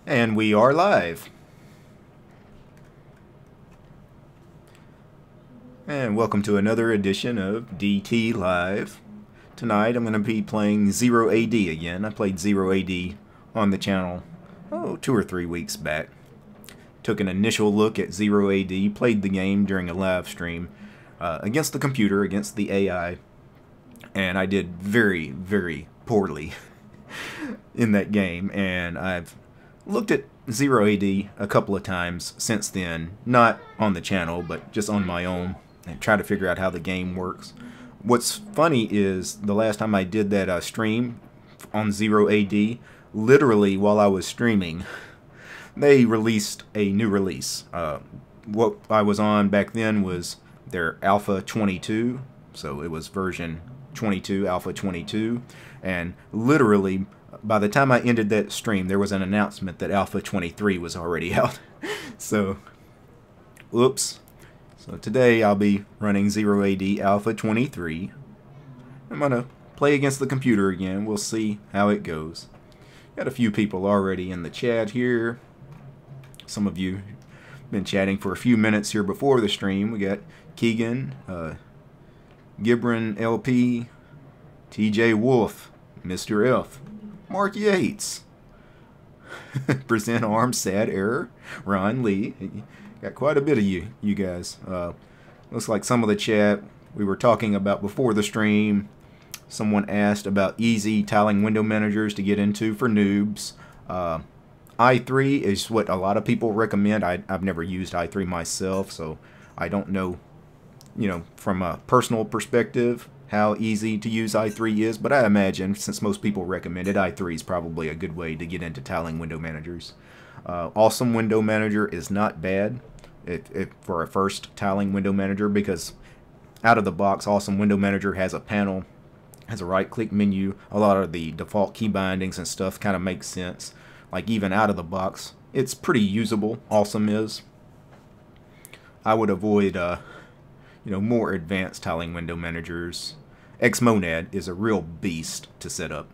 And we are live. And welcome to another edition of DT Live. Tonight I'm going to be playing Zero AD again. I played Zero AD on the channel, 2 or 3 weeks back. Took an initial look at Zero AD, played the game during a live stream against the computer, against the AI, and I did very, very poorly in that game, and I've looked at Zero AD a couple of times since then, not on the channel, but just on my own, and try to figure out how the game works. What's funny is the last time I did that stream on Zero AD, literally while I was streaming, they released a new release. What I was on back then was their Alpha 22, so it was version 22, Alpha 22, and literally by the time I ended that stream, there was an announcement that Alpha 23 was already out. So, whoops. So today I'll be running Zero AD Alpha 23. I'm going to play against the computer again. We'll see how it goes. Got a few people already in the chat here. Some of you been chatting for a few minutes here before the stream. We got Keegan, Gibran LP, TJ Wolf, Mr. F, Mark Yates, Present Arms, Sad Error, Ron Lee. Got quite a bit of you guys. Looks like some of the chat we were talking about before the stream. Someone asked about easy tiling window managers to get into for noobs. i3 is what a lot of people recommend. I've never used i3 myself, so I don't know, from a personal perspective, how easy to use i3 is, but I imagine, since most people recommend it, i3 is probably a good way to get into tiling window managers. Awesome Window Manager is not bad for a first tiling window manager, because out of the box, Awesome Window Manager has a panel, has a right-click menu. A lot of the default key bindings and stuff kind of makes sense. Like, even out of the box, it's pretty usable. Awesome is. I would avoid, more advanced tiling window managers. Xmonad is a real beast to set up.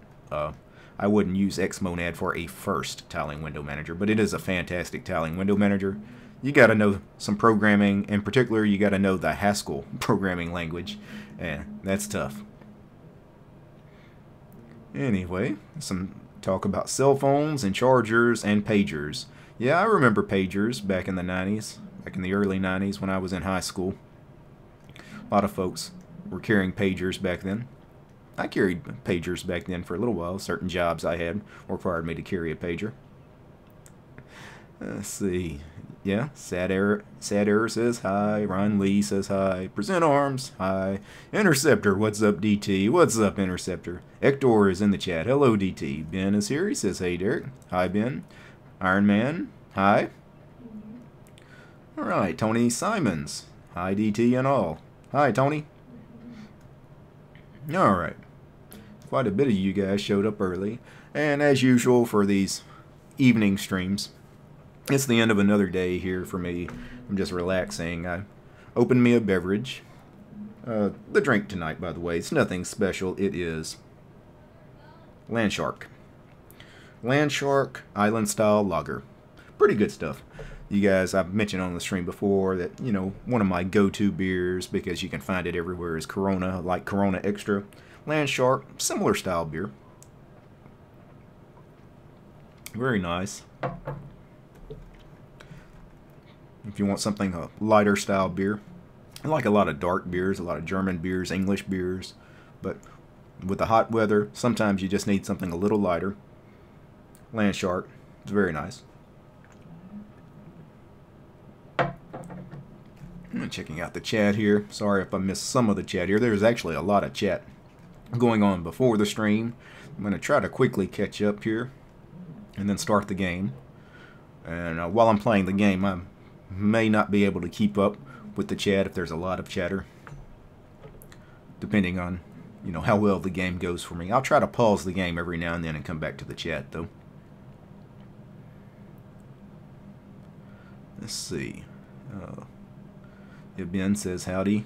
I wouldn't use Xmonad for a first tiling window manager, but it is a fantastic tiling window manager. You got to know some programming. In particular, you got to know the Haskell programming language, and that's tough. Anyway, some talk about cell phones and chargers and pagers. Yeah, I remember pagers back in the 90s, back in the early 90s when I was in high school. A lot of folks were carrying pagers back then. I carried pagers back then for a little while. Certain jobs I had required me to carry a pager. Let's see. Yeah, Sad Error says hi. Ron Lee says hi. Present Arms, hi. Interceptor, what's up, DT? What's up, Interceptor? Hector is in the chat. Hello, DT. Ben is here. He says, hey, Derek. Hi, Ben. Iron Man, hi. All right, Tony Simons. Hi, DT and all. Hi, Tony. All right. Quite a bit of you guys showed up early. And as usual for these evening streams, it's the end of another day here for me. I'm just relaxing. I opened me a beverage. The drink tonight, by the way, it's nothing special. It is Landshark. Landshark Island Style Lager. Pretty good stuff. You guys, I've mentioned on the stream before that, one of my go-to beers, because you can find it everywhere, is Corona, like Corona Extra. Landshark, similar style beer. Very nice. If you want something, a lighter style beer. I like a lot of dark beers, a lot of German beers, English beers. But with the hot weather, sometimes you just need something a little lighter. Landshark, it's very nice. I'm checking out the chat here. Sorry if I missed some of the chat here. There's actually a lot of chat going on before the stream. I'm going to try to quickly catch up here and then start the game. And while I'm playing the game, I may not be able to keep up with the chat if there's a lot of chatter, depending on, how well the game goes for me. I'll try to pause the game every now and then and come back to the chat, though. Let's see. Ben says howdy.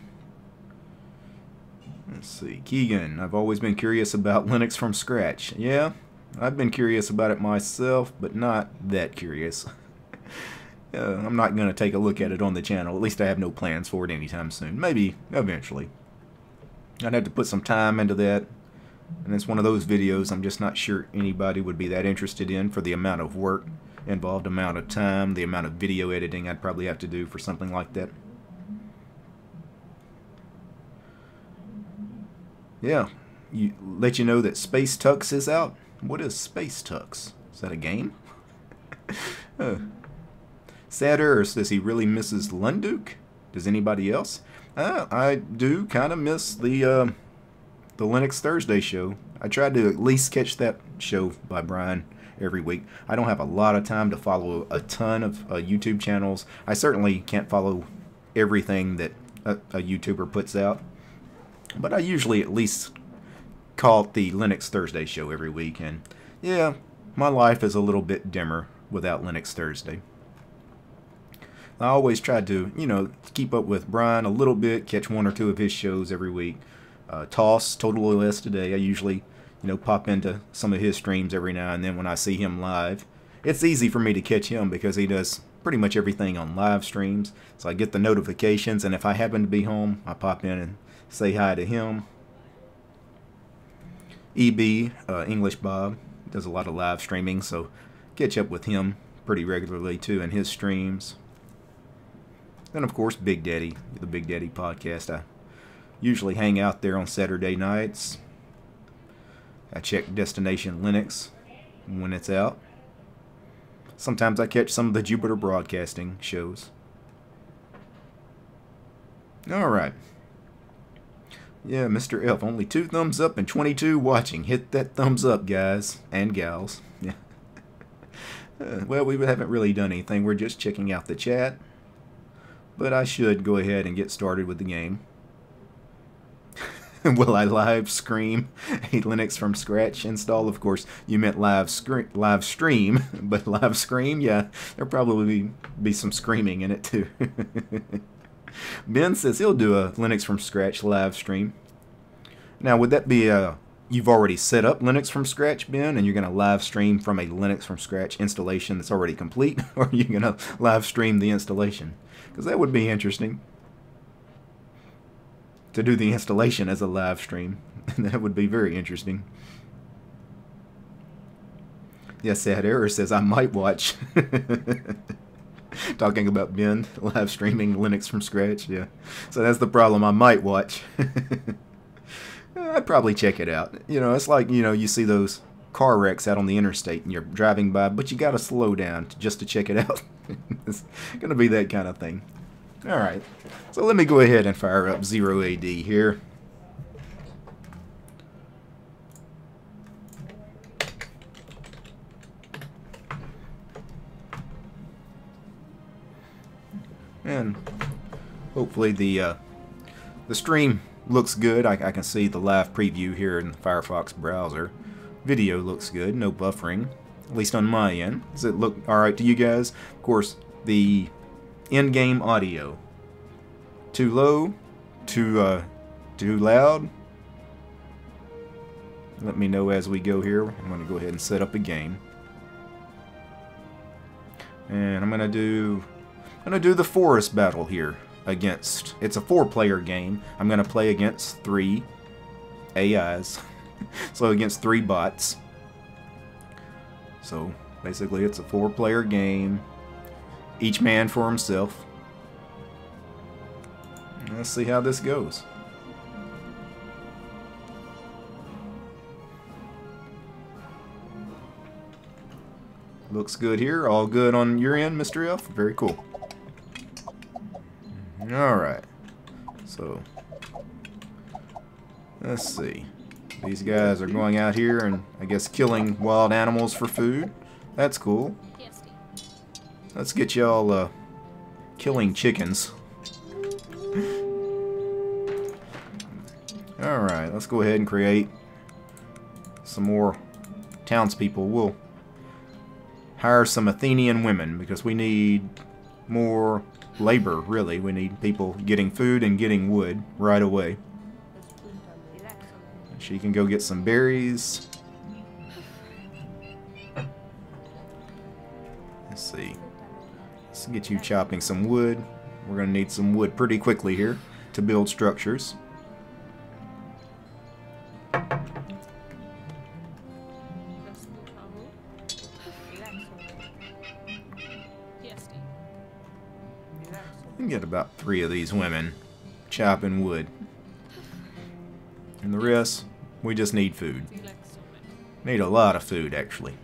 Let's see. Keegan, I've always been curious about Linux from scratch. Yeah, I've been curious about it myself, but not that curious. I'm not going to take a look at it on the channel. At least I have no plans for it anytime soon. Maybe eventually. I'd have to put some time into that. And it's one of those videos I'm just not sure anybody would be that interested in for the amount of work involved, amount of time, the amount of video editing I'd probably have to do for something like that. Yeah, let you know that Space Tux is out. What is Space Tux? Is that a game? Sad Earth says he really misses Lunduke. Does anybody else? I do kind of miss the Linux Thursday show. I tried to at least catch that show by Brian every week. I don't have a lot of time to follow a ton of YouTube channels. I certainly can't follow everything that a YouTuber puts out. But I usually at least call it the Linux Thursday show every week. And yeah, my life is a little bit dimmer without Linux Thursday. I always tried to, you know, keep up with Brian a little bit, catch one or two of his shows every week. Toss, Total OS Today, I usually, you know, pop into some of his streams every now and then when I see him live. It's easy for me to catch him because he does pretty much everything on live streams. So I get the notifications, and if I happen to be home, I pop in and say hi to him. EB, English Bob, does a lot of live streaming, so catch up with him pretty regularly too in his streams. Then of course Big Daddy, the Big Daddy podcast. I usually hang out there on Saturday nights. I check Destination Linux when it's out. Sometimes I catch some of the Jupiter Broadcasting shows. Alright. Yeah, Mr. F, only 2 thumbs up and 22 watching. Hit that thumbs up, guys and gals. Yeah. Well, we haven't really done anything. We're just checking out the chat. But I should go ahead and get started with the game. Will I live stream a Linux from scratch install? Of course, you meant live stream, but live scream, yeah, there'll probably be some screaming in it too. Ben says he'll do a Linux from scratch live stream. Now, would that be you've already set up Linux from scratch, Ben, and you're going to live stream from a Linux from scratch installation that's already complete, or are you going to live stream the installation? Because that would be interesting. To do the installation as a live stream. That would be very interesting. Yes, Sad Error says I might watch. Talking about Ben live streaming Linux from scratch, yeah. So that's the problem, I might watch. I'd probably check it out. You know, it's like, you know, you see those car wrecks out on the interstate and you're driving by, but you gotta slow down just to check it out. It's gonna be that kind of thing. Alright, so let me go ahead and fire up 0AD here. And hopefully the stream looks good. I can see the live preview here in the Firefox browser. Video looks good, no buffering, at least on my end. Does it look alright to you guys? Of course, the in-game audio. Too low? Too loud? Let me know as we go here. I'm going to go ahead and set up a game. And I'm going to do the forest battle here against, it's a 4-player game. I'm going to play against 3 AIs. So against 3 bots. So basically it's a 4-player game. Each man for himself. Let's see how this goes. Looks good here. All good on your end, Mr. F? Very cool. Alright. So, let's see. These guys are going out here and, I guess, killing wild animals for food. That's cool. Let's get y'all killing chickens. Alright, let's go ahead and create some more townspeople. We'll hire some Athenian women because we need more labor, really. We need people getting food and getting wood right away. She can go get some berries. Let's see. Let's get you chopping some wood. We're going to need some wood pretty quickly here to build structures. You can get about 3 of these women chopping wood. And the rest, we just need food. Need a lot of food, actually.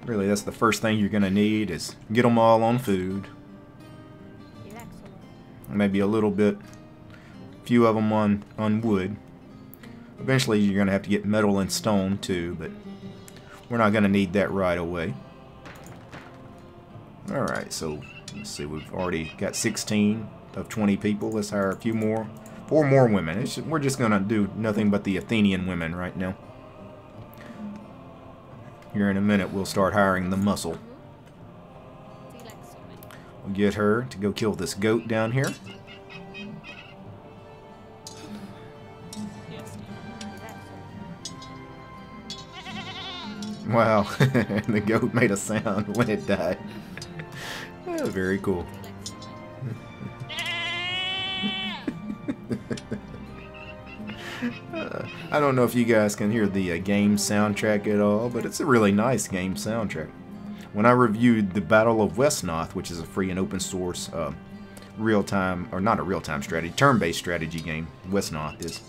Really, that's the first thing you're going to need is get them all on food. Maybe a little bit, few of them on wood. Eventually you're going to have to get metal and stone too, but we're not going to need that right away. Alright, so let's see, we've already got 16 of 20 people. Let's hire a few more. 4 more women. We're just going to do nothing but the Athenian women right now. Here in a minute we'll start hiring the muscle. We'll get her to go kill this goat down here. Wow, the goat made a sound when it died. Oh, very cool. I don't know if you guys can hear the game soundtrack at all, but it's a really nice game soundtrack. When I reviewed the Battle of Westnoth, which is a free and open source real-time, or not a real-time strategy, turn-based strategy game, Westnoth is,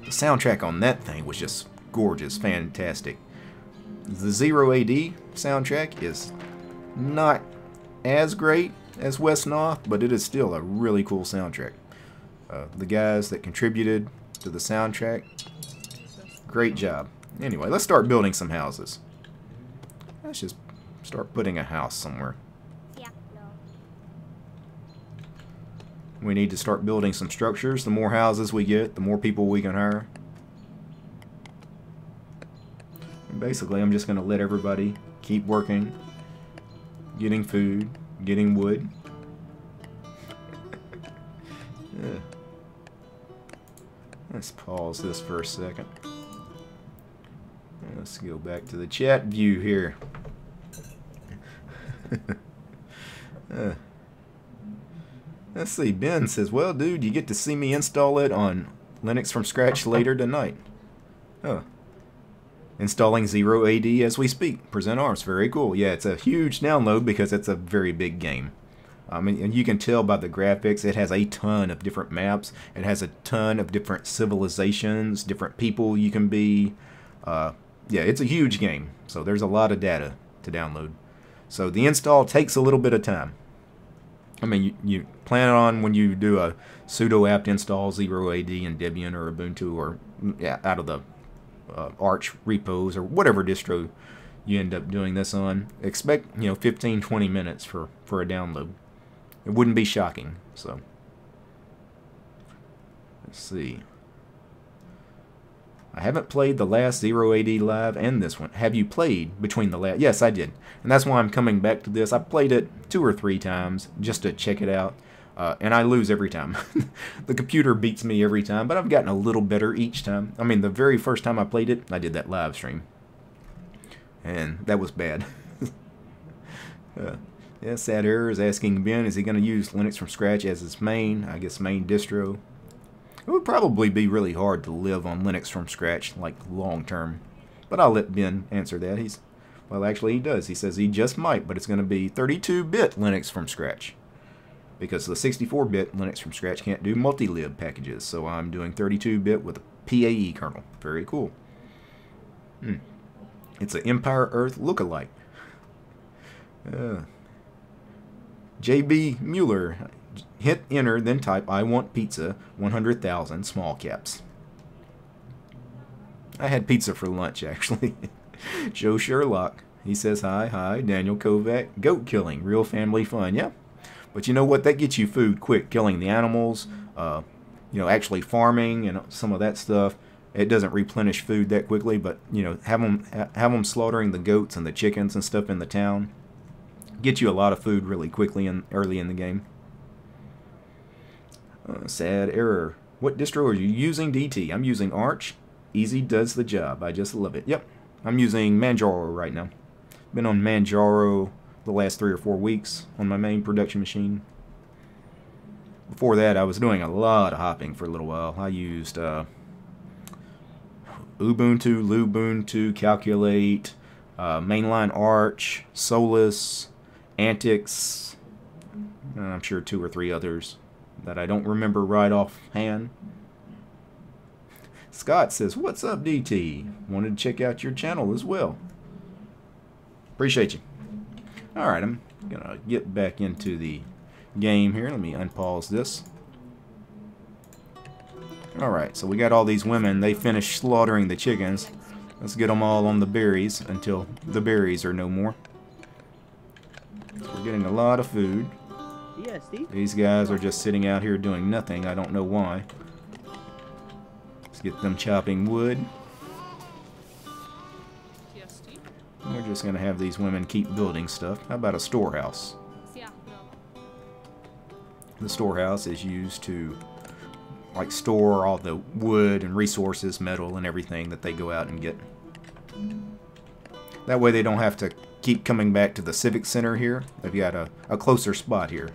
the soundtrack on that thing was just gorgeous, fantastic. The 0AD soundtrack is not as great as Westnoth, but it is still a really cool soundtrack. The guys that contributed to the soundtrack, great job. Anyway, let's start building some houses. Let's just start putting a house somewhere. We need to start building some structures. The more houses we get, the more people we can hire. And basically, I'm just going to let everybody keep working, getting food, getting wood. Yeah. Let's pause this for a second. Let's go back to the chat view here. Let's see, Ben says, well, dude, you get to see me install it on Linux from scratch later tonight. Oh. Installing 0AD as we speak. Present arms. Very cool. Yeah, it's a huge download because it's a very big game. And you can tell by the graphics, it has a ton of different maps. It has a ton of different civilizations, different people you can be. Yeah, it's a huge game. So there's a lot of data to download. So the install takes a little bit of time. I mean, you plan on when you do a sudo apt install 0AD in Debian or Ubuntu or yeah, out of the Arch repos or whatever distro you end up doing this on. Expect 15-20 minutes for a download. It wouldn't be shocking. So let's see. I haven't played the last 0AD live and this one. Have you played between the last? Yes, I did. And that's why I'm coming back to this. I played it 2 or 3 times just to check it out. And I lose every time. The computer beats me every time, but I've gotten a little better each time. I mean, the very first time I played it, I did that live stream. And that was bad. Yeah, Sad Error is asking Ben, is he going to use Linux from scratch as his main, I guess, main distro? It would probably be really hard to live on Linux from scratch, like long term. But I'll let Ben answer that. Well, actually he does. He says he just might, but it's going to be 32-bit Linux from scratch. Because the 64-bit Linux from scratch can't do multi-lib packages, so I'm doing 32-bit with a PAE kernel. Very cool. It's an Empire Earth lookalike. JB Mueller. Hit enter, then type I want pizza, 100,000, small caps. I had pizza for lunch, actually. Joe Sherlock. He says, hi, Daniel Kovac. Goat killing, real family fun. Yeah. But you know what? That gets you food quick. Killing the animals, actually farming and some of that stuff. It doesn't replenish food that quickly, but, have them slaughtering the goats and the chickens and stuff in the town. Get you a lot of food really quickly and early in the game. Sad Error. What distro are you using, DT? I'm using Arch. Easy does the job. I just love it. Yep. I'm using Manjaro right now. Been on Manjaro the last 3 or 4 weeks on my main production machine. Before that, I was doing a lot of hopping for a little while. I used Ubuntu, Lubuntu, Calculate, Mainline Arch, Solus, Antix, and I'm sure 2 or 3 others that I don't remember right offhand. Scott says, "What's up, DT? Wanted to check out your channel as well." Appreciate you. Alright, I'm gonna get back into the game here. Let me unpause this. Alright, so we got all these women. They finished slaughtering the chickens. Let's get them all on the berries until the berries are no more. So we're getting a lot of food. These guys are just sitting out here doing nothing. I don't know why. Let's get them chopping wood. And we're just going to have these women keep building stuff. How about a storehouse? The storehouse is used to like store all the wood and resources, metal and everything that they go out and get. That way they don't have to keep coming back to the civic center here. They've got a closer spot here.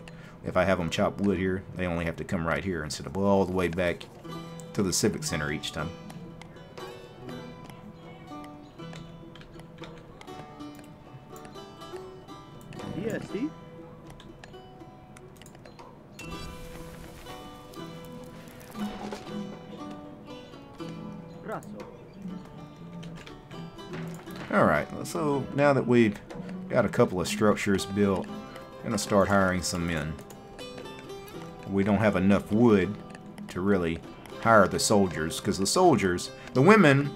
If I have them chop wood here, they only have to come right here instead of all the way back to the civic center each time. Yeah, see? Alright, so now that we've got a couple of structures built, I'm going to start hiring some men. We don't have enough wood to really hire the soldiers, because the women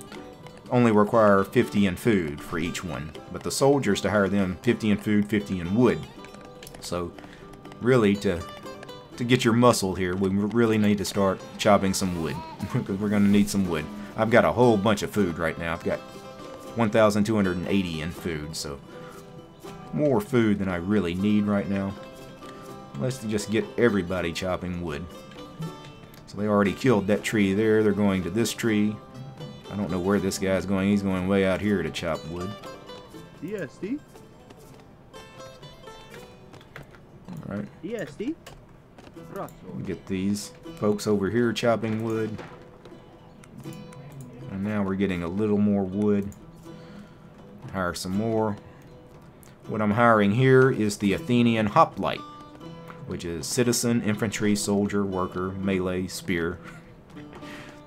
only require 50 in food for each one, but the soldiers, to hire them, 50 in food, 50 in wood. So really, to get your muscle here, we really need to start chopping some wood, because we're going to need some wood. I've got a whole bunch of food right now. I've got 1,280 in food, so more food than I really need right now. Let's just get everybody chopping wood. So they already killed that tree there. They're going to this tree. I don't know where this guy's going. He's going way out here to chop wood. Yes, Alright. Yes, Get these folks over here chopping wood. And now we're getting a little more wood. Hire some more. What I'm hiring here is the Athenian hoplite, which is citizen, infantry, soldier, worker, melee, spear.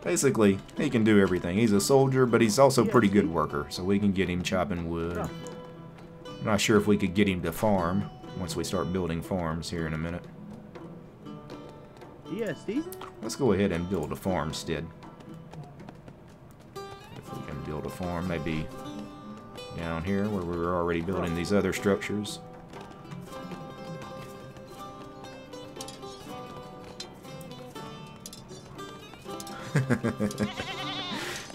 Basically, he can do everything. He's a soldier, but he's also a pretty good worker, so we can get him chopping wood. I'm not sure if we could get him to farm once we start building farms here in a minute. Yes, Let's go ahead and build a farmstead. If we can build a farm, maybe down here where we were already building these other structures.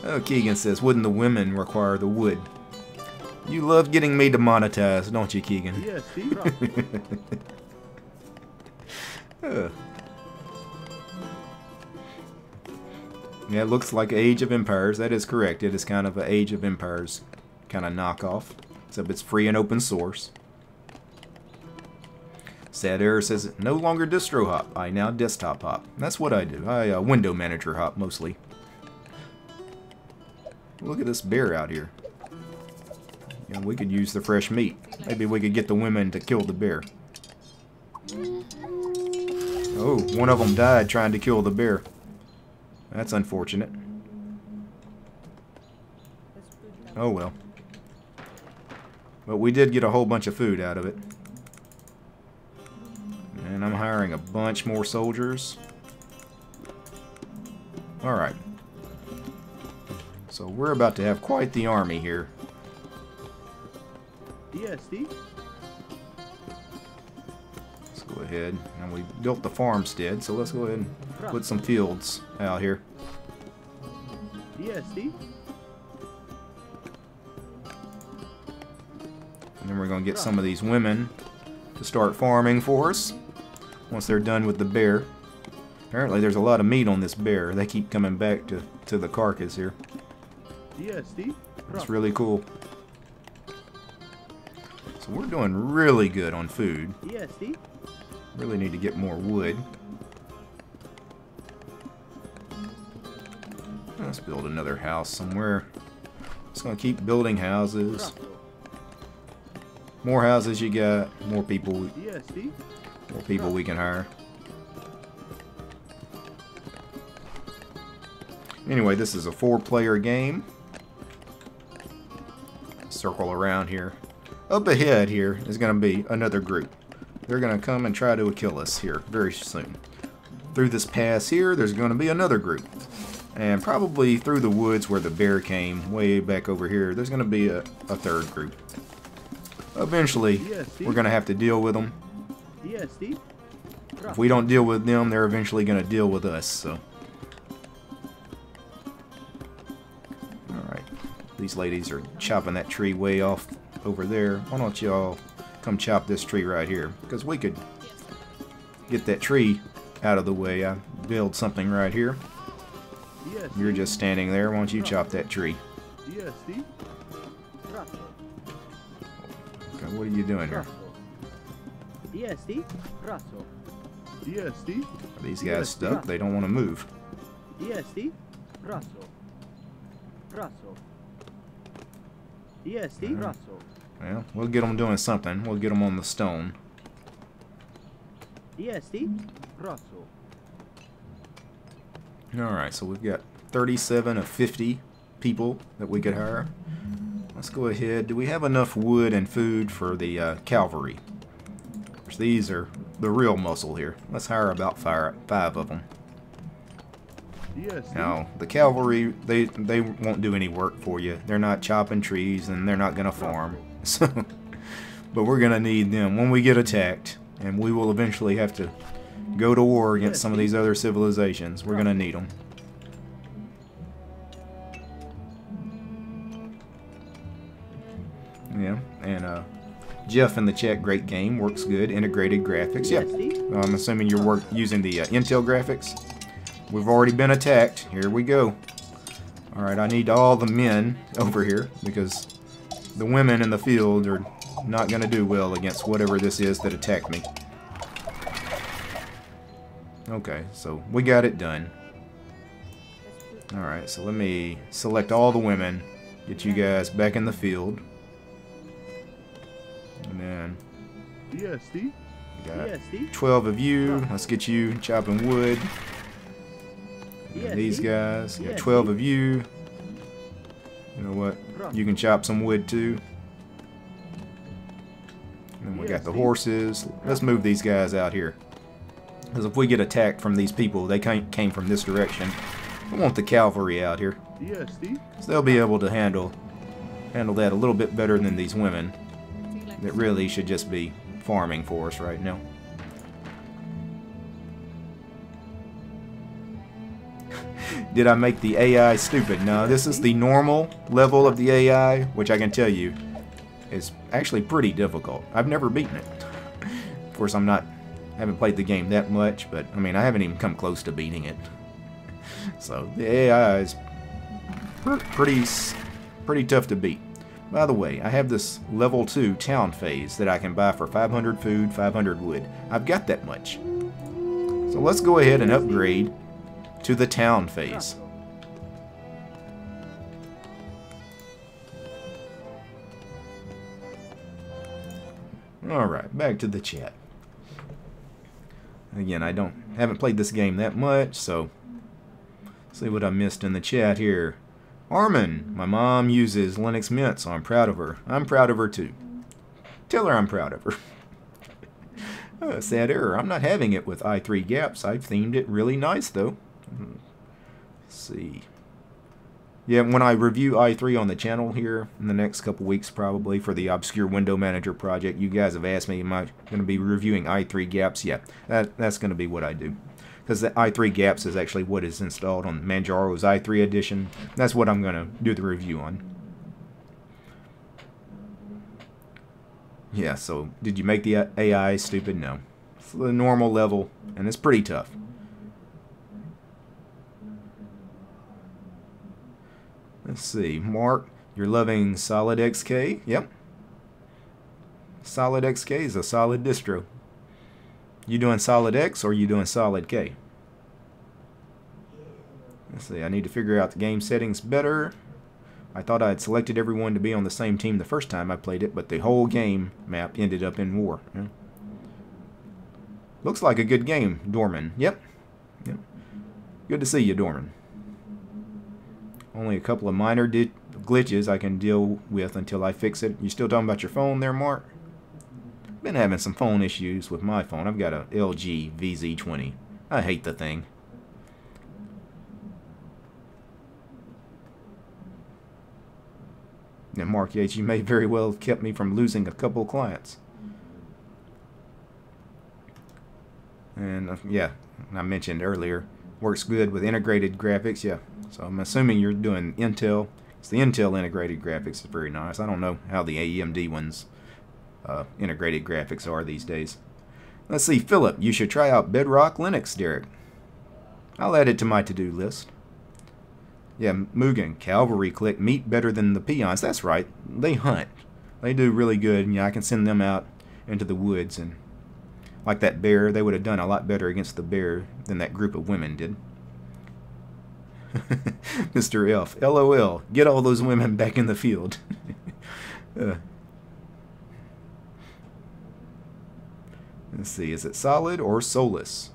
Oh, Keegan says, wouldn't the women require the wood? You love getting me demonetized, don't you, Keegan? Yes, Yeah, it looks like Age of Empires. That is correct. It is kind of an Age of Empires kind of knockoff, except it's free and open source. Sad Error says, no longer distro hop. I now desktop hop. That's what I do. I window manager hop mostly. Look at this bear out here. Yeah, we could use the fresh meat. Maybe we could get the women to kill the bear. Oh, one of them died trying to kill the bear. That's unfortunate. Oh well. But we did get a whole bunch of food out of it. And I'm hiring a bunch more soldiers. Alright. So we're about to have quite the army here. Yes, Let's go ahead. And we built the farmstead, so let's go ahead and put some fields out here. Yes, And then we're going to get some of these women to start farming for us once they're done with the bear. Apparently there's a lot of meat on this bear. They keep coming back to the carcass here. Yes, It's really cool. So we're doing really good on food. DSD. Really need to get more wood. Let's build another house somewhere. Just gonna keep building houses. More houses you got, more people we can hire. Anyway, this is a 4-player game. Circle around here. Up ahead here is going to be another group. They're going to come and try to kill us here very soon. Through this pass here, there's going to be another group. And probably through the woods where the bear came, way back over here, there's going to be a third group. Eventually, we're going to have to deal with them. If we don't deal with them, they're eventually going to deal with us, so... These ladies are chopping that tree way off over there. Why don't y'all come chop this tree right here? Because we could get that tree out of the way. I build something right here. You're just standing there. Why don't you chop that tree? Okay, what are you doing here? Are these guys stuck? They don't want to move. Well, we'll get them doing something. We'll get them on the stone. Alright, so we've got 37 of 50 people that we could hire. Let's go ahead. Do we have enough wood and food for the cavalry? These are the real muscle here. Let's hire about 5 of them. Now, the cavalry, they won't do any work for you. They're not chopping trees, and they're not going to farm. So, but we're going to need them when we get attacked, and we will eventually have to go to war against some of these other civilizations. We're going to need them. Yeah, and Jeff in the chat, great game, works good, integrated graphics. Yeah, I'm assuming you're using the Intel graphics. We've already been attacked. Here we go. Alright, I need all the men over here because the women in the field are not going to do well against whatever this is that attacked me. Okay, so we got it done. Alright, so let me select all the women, get you guys back in the field. And then DSD. got 12 of you. Let's get you chopping wood. And these guys, got 12 of you. You know what? You can chop some wood too. And then we got the horses. Let's move these guys out here. Because if we get attacked from these people, they came from this direction. I want the cavalry out here. So they'll be able to handle that a little bit better than these women that really should just be farming for us right now. Did I make the AI stupid? No, this is the normal level of the AI, which I can tell you is actually pretty difficult. I've never beaten it. Of course, haven't played the game that much, but I mean, I haven't even come close to beating it. So the AI is pretty tough to beat. By the way, I have this level 2 town phase that I can buy for 500 food, 500 wood. I've got that much. So let's go ahead and upgrade to the town phase. Alright, back to the chat. Again, I haven't played this game that much, so see what I missed in the chat here. Armin, my mom uses Linux Mint, so I'm proud of her. I'm proud of her too. Tell her I'm proud of her. Sad error. I'm not having it with i3 gaps. I've themed it really nice though. Let's see. Yeah, when I review i3 on the channel here in the next couple weeks probably for the Obscure Window Manager project, you guys have asked me, am I going to be reviewing i3 gaps? Yeah, that's going to be what I do. Because the i3 gaps is actually what is installed on Manjaro's i3 edition. That's what I'm going to do the review on. Yeah, so did you make the AI stupid? No. It's the normal level, and it's pretty tough. Let's see. Mark, you're loving Solid XK? Yep. Solid XK is a solid distro. You doing Solid X or you doing Solid K? Let's see, I need to figure out the game settings better. I thought I had selected everyone to be on the same team the first time I played it, but the whole game map ended up in war. Yeah. Looks like a good game, Dorman. Yep. Yep. Good to see you, Dorman. Only a couple of minor glitches I can deal with until I fix it. You still talking about your phone there, Mark? Been having some phone issues with my phone. I've got a LG VZ20. I hate the thing. And Mark Yates, you may very well have kept me from losing a couple of clients. And yeah, I mentioned earlier, works good with integrated graphics. Yeah, so I'm assuming you're doing Intel. It's the Intel integrated graphics is very nice. I don't know how the AMD ones integrated graphics are these days. Let's see, Philip, you should try out Bedrock Linux, Derek. I'll add it to my to-do list. Yeah, Mugen, Cavalry click meat better than the peons. That's right. They hunt. They do really good. Yeah, I can send them out into the woods, and like that bear, they would have done a lot better against the bear than that group of women did. Mr. F, LOL, get all those women back in the field. Let's see, is it solid or soulless?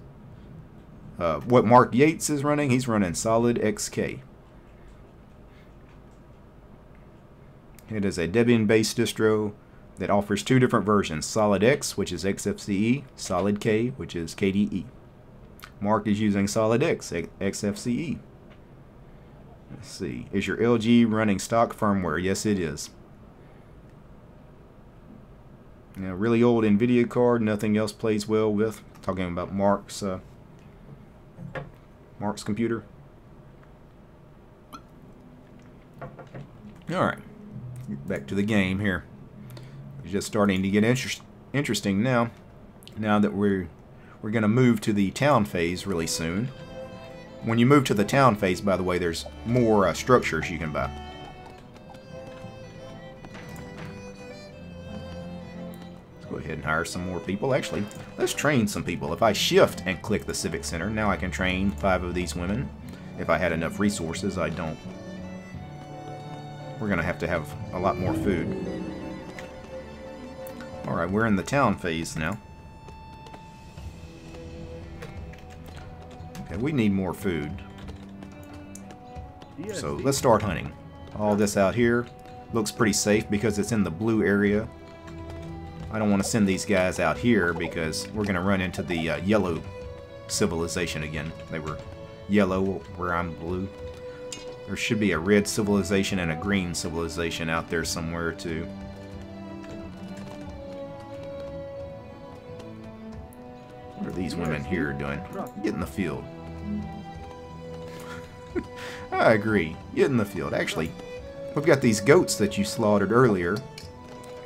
What Mark Yates is running, he's running solid XK. It is a Debian-based distro that offers two different versions, Solid X, which is XFCE, Solid K, which is KDE. Mark is using Solid X, XFCE. Let's see, is your LG running stock firmware? Yes, it is. Now, really old NVIDIA card, nothing else plays well with. Talking about Mark's computer. Alright, back to the game here. It's just starting to get interesting now. Now that we're going to move to the town phase really soon. When you move to the town phase, by the way, there's more structures you can buy. Let's go ahead and hire some more people. Actually, let's train some people. If I shift and click the Civic Center, now I can train 5 of these women. If I had enough resources, I don't. We're going to have a lot more food. Alright, we're in the town phase now. Okay, we need more food. So let's start hunting. All this out here looks pretty safe because it's in the blue area. I don't want to send these guys out here because we're going to run into the yellow civilization again. They were yellow where I'm blue. There should be a red civilization and a green civilization out there somewhere too. What are these women here doing? Get in the field. I agree. Get in the field. Actually, we've got these goats that you slaughtered earlier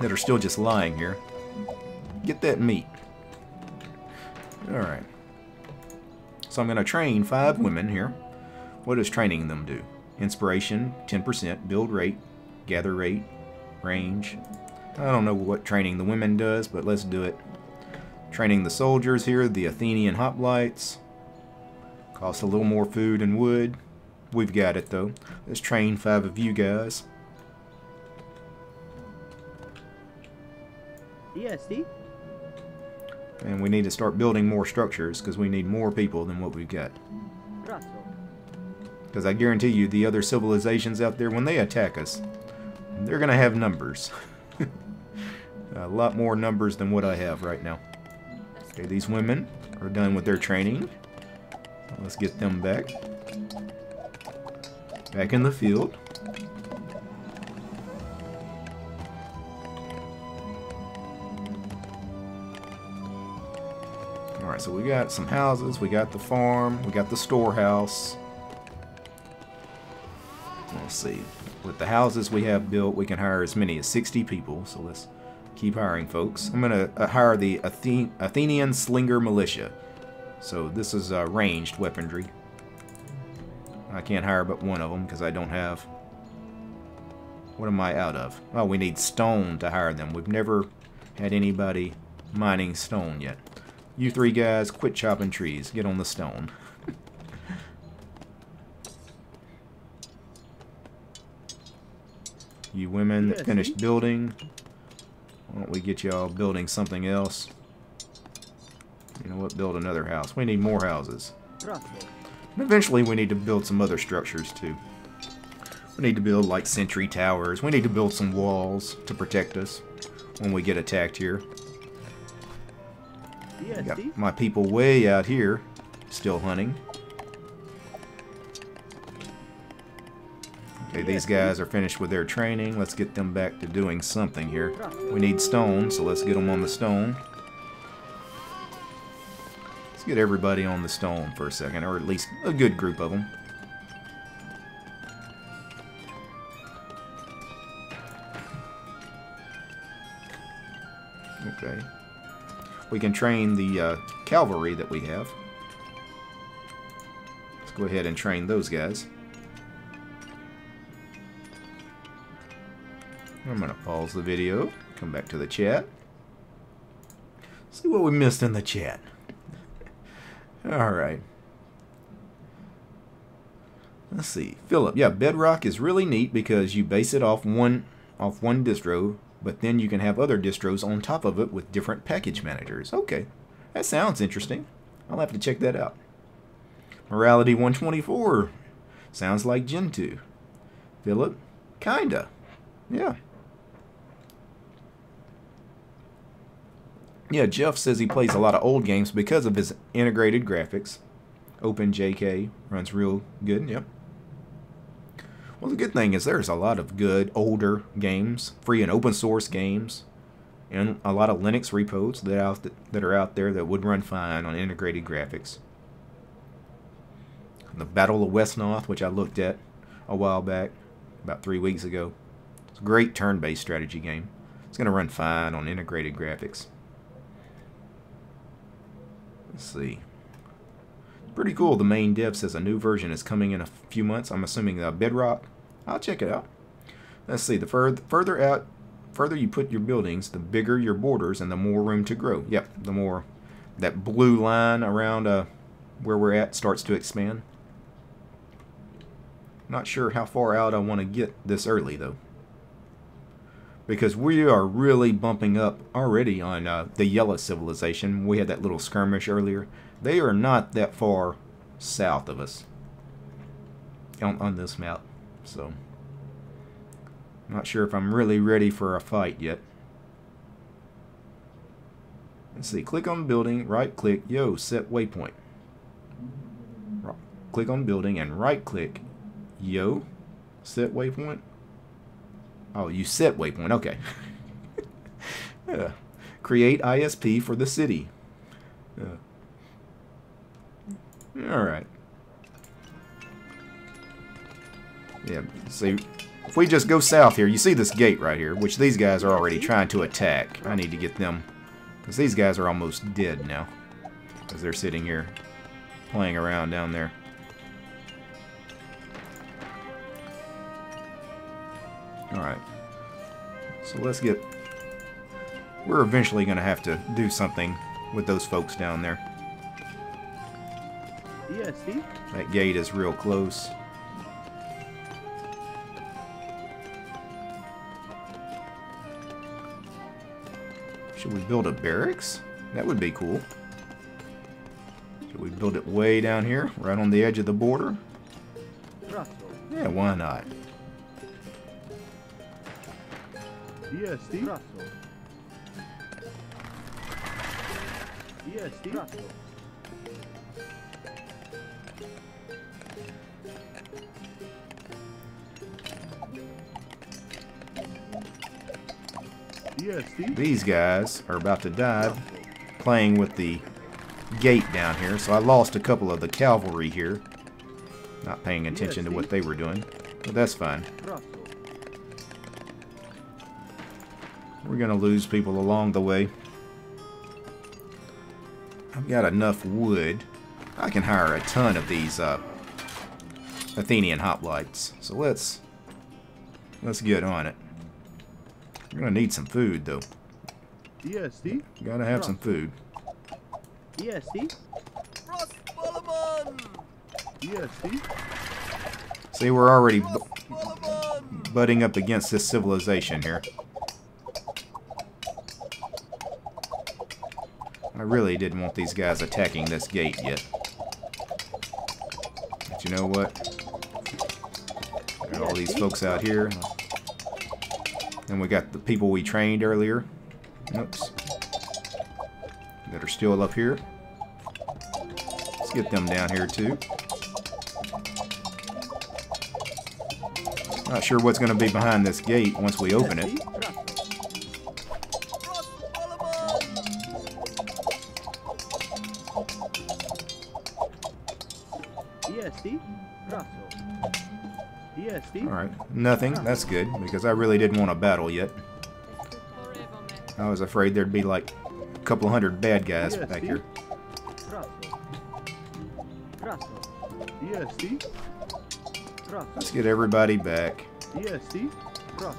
that are still just lying here. Get that meat. Alright. So I'm going to train 5 women here. What does training them do? Inspiration, 10%, build rate, gather rate, range. I don't know what training the women does, but let's do it. Training the soldiers here, the Athenian hoplites. Costs a little more food and wood. We've got it though. Let's train 5 of you guys. DSD? And we need to start building more structures because we need more people than what we've got. Because I guarantee you the other civilizations out there, when they attack us, they're going to have numbers. A lot more numbers than what I have right now. Okay, these women are done with their training. Let's get them back. Back in the field. Alright, so we got some houses, we got the farm, we got the storehouse. Let's see. With the houses we have built, we can hire as many as 60 people, so let's keep hiring folks. I'm going to hire the Athenian Slinger Militia. So this is ranged weaponry. I can't hire but one of them because I don't have... What am I out of? Oh, we need stone to hire them. We've never had anybody mining stone yet. You three guys, quit chopping trees. Get on the stone. You women that finished building, why don't we get y'all building something else? You know what? Build another house. We need more houses. And eventually we need to build some other structures too. We need to build like sentry towers. We need to build some walls to protect us when we get attacked here. I got my people way out here still hunting. Okay, these guys are finished with their training. Let's get them back to doing something here. We need stone, so let's get them on the stone. Let's get everybody on the stone for a second, or at least a good group of them. Okay. We can train the cavalry that we have. Let's go ahead and train those guys. I'm going to pause the video, come back to the chat. See what we missed in the chat. Alright. Let's see. Philip, yeah, Bedrock is really neat because you base it off one distro, but then you can have other distros on top of it with different package managers. Okay, that sounds interesting. I'll have to check that out. Morality 124. Sounds like Gen 2. Philip, kinda. Yeah. Yeah, Jeff says he plays a lot of old games because of his integrated graphics. OpenJK runs real good, yep. Well, the good thing is there's a lot of good older games, free and open source games, and a lot of Linux repos that are out there that would run fine on integrated graphics. The Battle of Westnoth, which I looked at a while back, about 3 weeks ago. It's a great turn-based strategy game. It's going to run fine on integrated graphics. Let's see. Pretty cool. The main dev says a new version is coming in a few months. I'm assuming Bedrock. I'll check it out. Let's see. The further you put your buildings, the bigger your borders and the more room to grow. Yep, the more that blue line around where we're at starts to expand. Not sure how far out I want to get this early though, because we are really bumping up already on the Yellow Civilization. We had that little skirmish earlier. They are not that far south of us on this map, so not sure if I'm really ready for a fight yet. Let's see, click on building, right click, set waypoint. Click on building and right click, set waypoint. Oh, you set waypoint, okay. Yeah. Create ISP for the city. Alright. Yeah, see, if we just go south here, you see this gate right here, which these guys are already trying to attack. I need to get them, because these guys are almost dead now, as they're sitting here playing around down there. Alright. So let's get... We're eventually going to have to do something with those folks down there. Yeah, see? That gate is real close. Should we build a barracks? That would be cool. Should we build it way down here, right on the edge of the border? Yeah, why not? Yeah, see? Yeah, see? Yeah, see? These guys are about to die playing with the gate down here, so I lost a couple of the cavalry here. Not paying attention to what they were doing, but that's fine. We're going to lose people along the way. I've got enough wood. I can hire a ton of these Athenian hoplites. So let's get on it. We're going to need some food, though. DSD. Gotta have some food. DSD. DSD. See, we're already butting up against this civilization here. I really didn't want these guys attacking this gate yet. But you know what? Got all these folks out here. And we got the people we trained earlier. Oops. That are still up here. Let's get them down here too. Not sure what's going to be behind this gate once we open it. Alright, nothing. That's good, because I really didn't want to battle yet. I was afraid there'd be like a couple hundred bad guys back here. Let's get everybody back.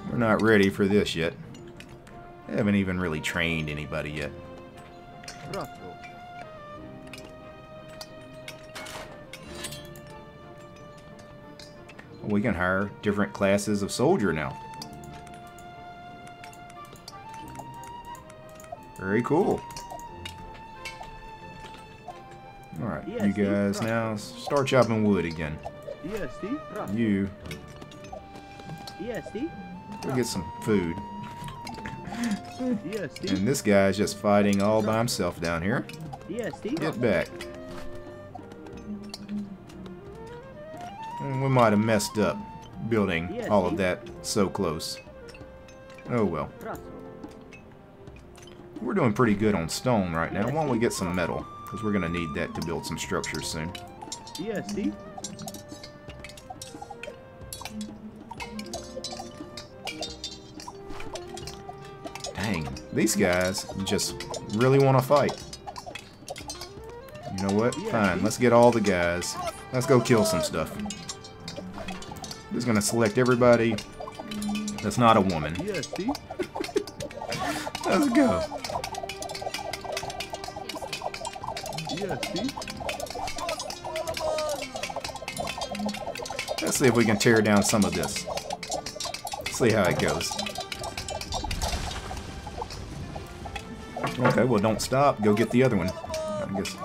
We're not ready for this yet. I haven't even really trained anybody yet. We can hire different classes of soldier now. Very cool. Alright, you guys now start chopping wood again. You go get some food. And this guy's just fighting all by himself down here. Get back. We might have messed up building all of that so close. Oh well. We're doing pretty good on stone right now. Why don't we get some metal? Because we're going to need that to build some structures soon. Dang, these guys just really want to fight. You know what? Fine, let's get all the guys. Let's go kill some stuff. Just gonna select everybody that's not a woman. Let's go. Let's see if we can tear down some of this. See how it goes. Okay, well don't stop. Go get the other one. I guess.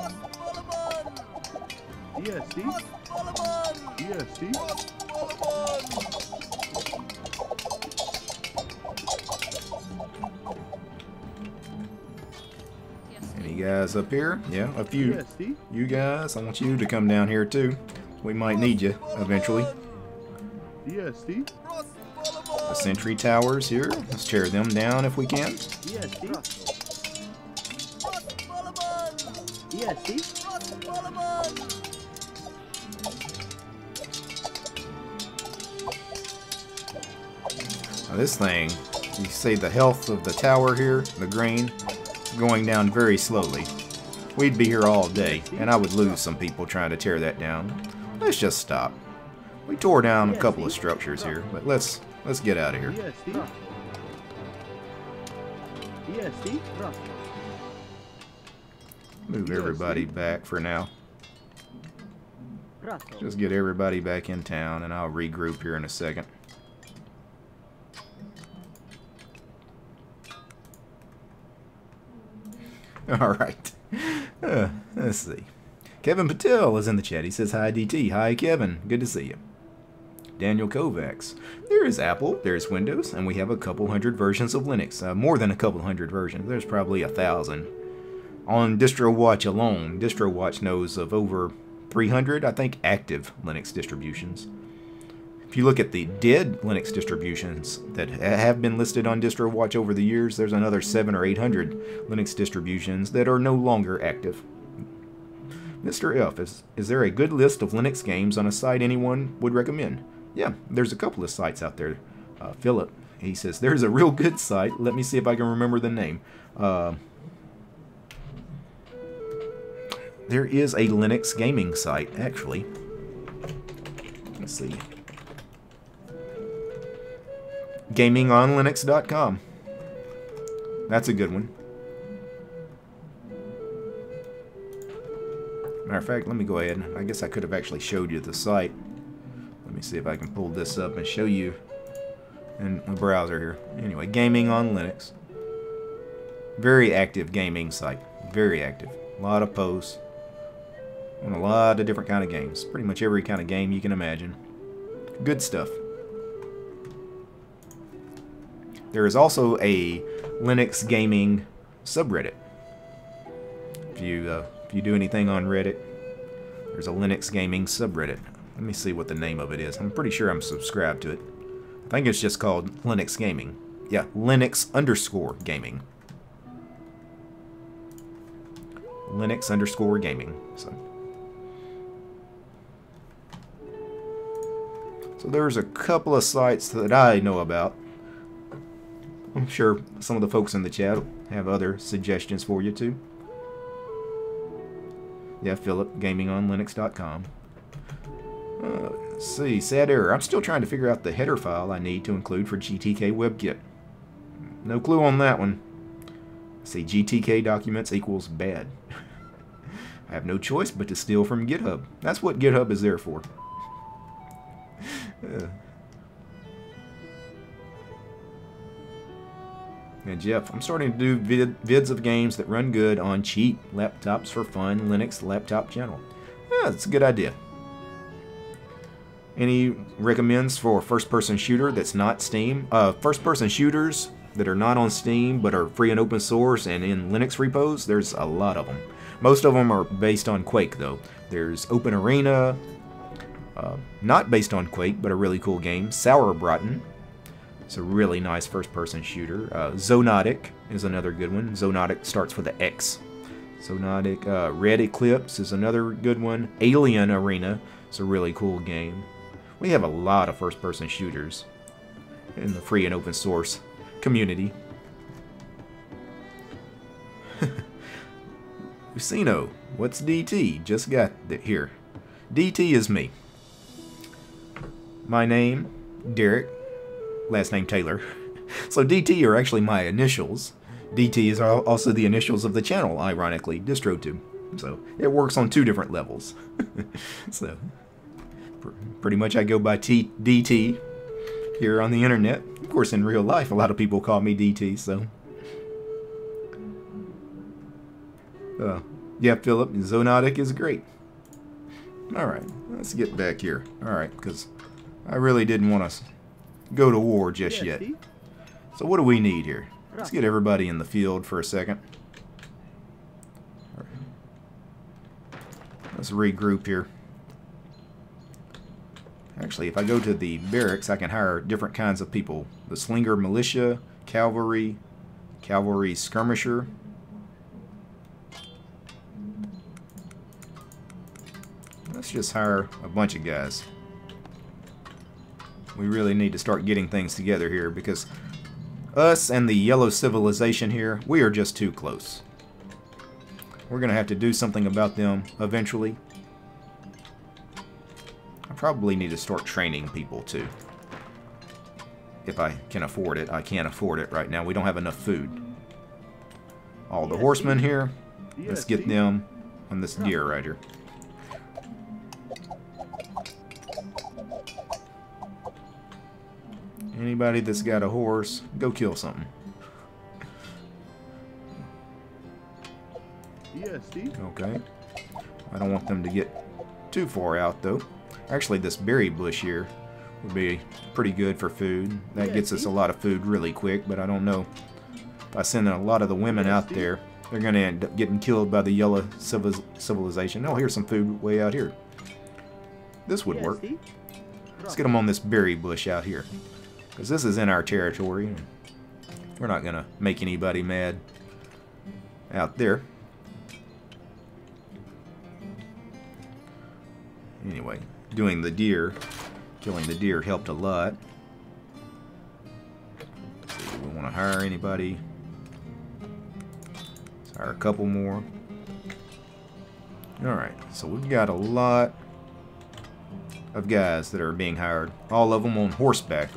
Any guys up here? Yeah, a few. You guys, I want you to come down here too. We might need you eventually. The sentry towers here. Let's tear them down if we can. Now this thing, you see the health of the tower here, the green, going down very slowly. We'd be here all day, and I would lose some people trying to tear that down. Let's just stop. We tore down a couple of structures here, but let's get out of here. Move everybody back for now. Just get everybody back in town, and I'll regroup here in a second. Alright. Let's see. Kevin Patel is in the chat. He says, hi, DT. Hi, Kevin. Good to see you. Daniel Kovacs. There is Apple, there's Windows, and we have a couple hundred versions of Linux. More than a couple hundred versions. There's probably 1,000. On DistroWatch alone, DistroWatch knows of over 300, I think, active Linux distributions. If you look at the dead Linux distributions that have been listed on DistroWatch over the years, there's another 700 or 800 Linux distributions that are no longer active. Mr. F, is there a good list of Linux games on a site anyone would recommend? Yeah, there's a couple of sites out there. Philip, he says, there's a real good site. Let me see if I can remember the name. There is a Linux gaming site, actually. Let's see. GamingOnLinux.com. That's a good one. Matter of fact, let me go ahead. I guess I could have actually showed you the site. Let me see if I can pull this up and show you in the browser here. Anyway, gaming on Linux. Very active gaming site. Very active. A lot of posts on a lot of different kind of games. Pretty much every kind of game you can imagine. Good stuff. There is also a Linux gaming subreddit. If you do anything on Reddit, there's a Linux gaming subreddit. Let me see what the name of it is. I'm pretty sure I'm subscribed to it. I think it's just called Linux Gaming. Yeah, Linux_gaming. Linux_gaming. So there's a couple of sites that I know about. I'm sure some of the folks in the chat have other suggestions for you too. Yeah, Philip, gamingonlinux.com. Let's see, sad error. I'm still trying to figure out the header file I need to include for GTK WebKit. No clue on that one. See, GTK documents equals bad. I have no choice but to steal from GitHub. That's what GitHub is there for. And Jeff, I'm starting to do vids of games that run good on cheap laptops for fun Linux laptop channel. Yeah, that's a good idea. Any recommends for first-person shooter that's not Steam? First-person shooters that are not on Steam but are free and open source and in Linux repos, there's a lot of them. Most of them are based on Quake, though. There's Open Arena, not based on Quake, but a really cool game. Sauerbraten. It's a really nice first-person shooter. Zonotic is another good one. Zonotic starts with the X. Zonotic. Red Eclipse is another good one. Alien Arena is a really cool game. We have a lot of first-person shooters in the free and open source community. Lucino, what's DT? Just got here. DT is me. My name, Derek. Last name Taylor. So DT are actually my initials. DT is also the initials of the channel, ironically, DistroTube. So it works on two different levels. So pretty much I go by DT here on the internet. Of course, in real life, a lot of people call me DT. So yeah, Philip, Zonotic is great. All right, let's get back here. All right, because I really didn't want to go to war just yet. So what do we need here? Let's get everybody in the field for a second. Let's regroup here. Actually, if I go to the barracks, I can hire different kinds of people. The Slinger Militia, Cavalry, Cavalry Skirmisher. Let's just hire a bunch of guys. We really need to start getting things together here because us and the yellow civilization here, we are just too close. We're going to have to do something about them eventually. I probably need to start training people too. If I can afford it. I can't afford it right now. We don't have enough food. All the horsemen here, let's get them on this deer right here. Anybody that's got a horse, go kill something. Okay. I don't want them to get too far out, though. Actually, this berry bush here would be pretty good for food. That gets us a lot of food really quick, but I don't know. If I send a lot of the women out there, they're going to end up getting killed by the yellow civilization. Oh, here's some food way out here. This would work. Let's get them on this berry bush out here. Because this is in our territory. And we're not going to make anybody mad out there. Anyway, doing the deer, killing the deer helped a lot. Let's see, do we want to hire anybody? Let's hire a couple more. Alright, so we've got a lot of guys that are being hired. All of them on horseback.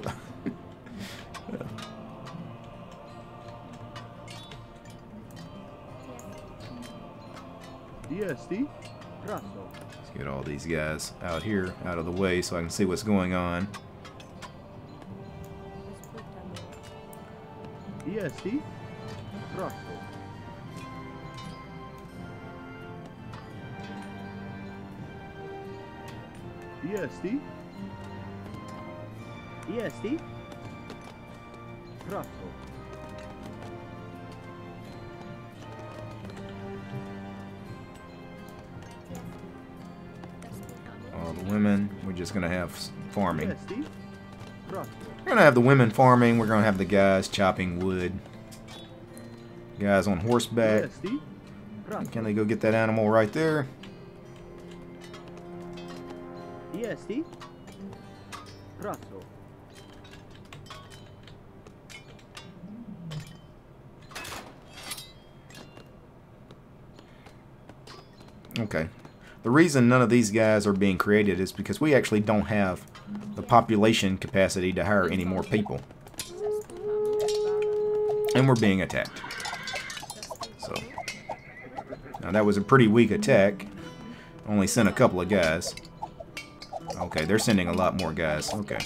DSD? Grasso. Let's get all these guys out here, out of the way, so I can see what's going on. DSC. Grasso. DSC. DSC. Grasso. All the women, we're just going to have farming. DSC. Grasso. We're going to have the women farming. We're going to have the guys chopping wood. Guys on horseback. DSC. Grasso. Can they go get that animal right there? DSC. Grasso. Okay. The reason none of these guys are being created is because we actually don't have the population capacity to hire any more people. And we're being attacked. So, now that was a pretty weak attack. Only sent a couple of guys. Okay, they're sending a lot more guys. Okay.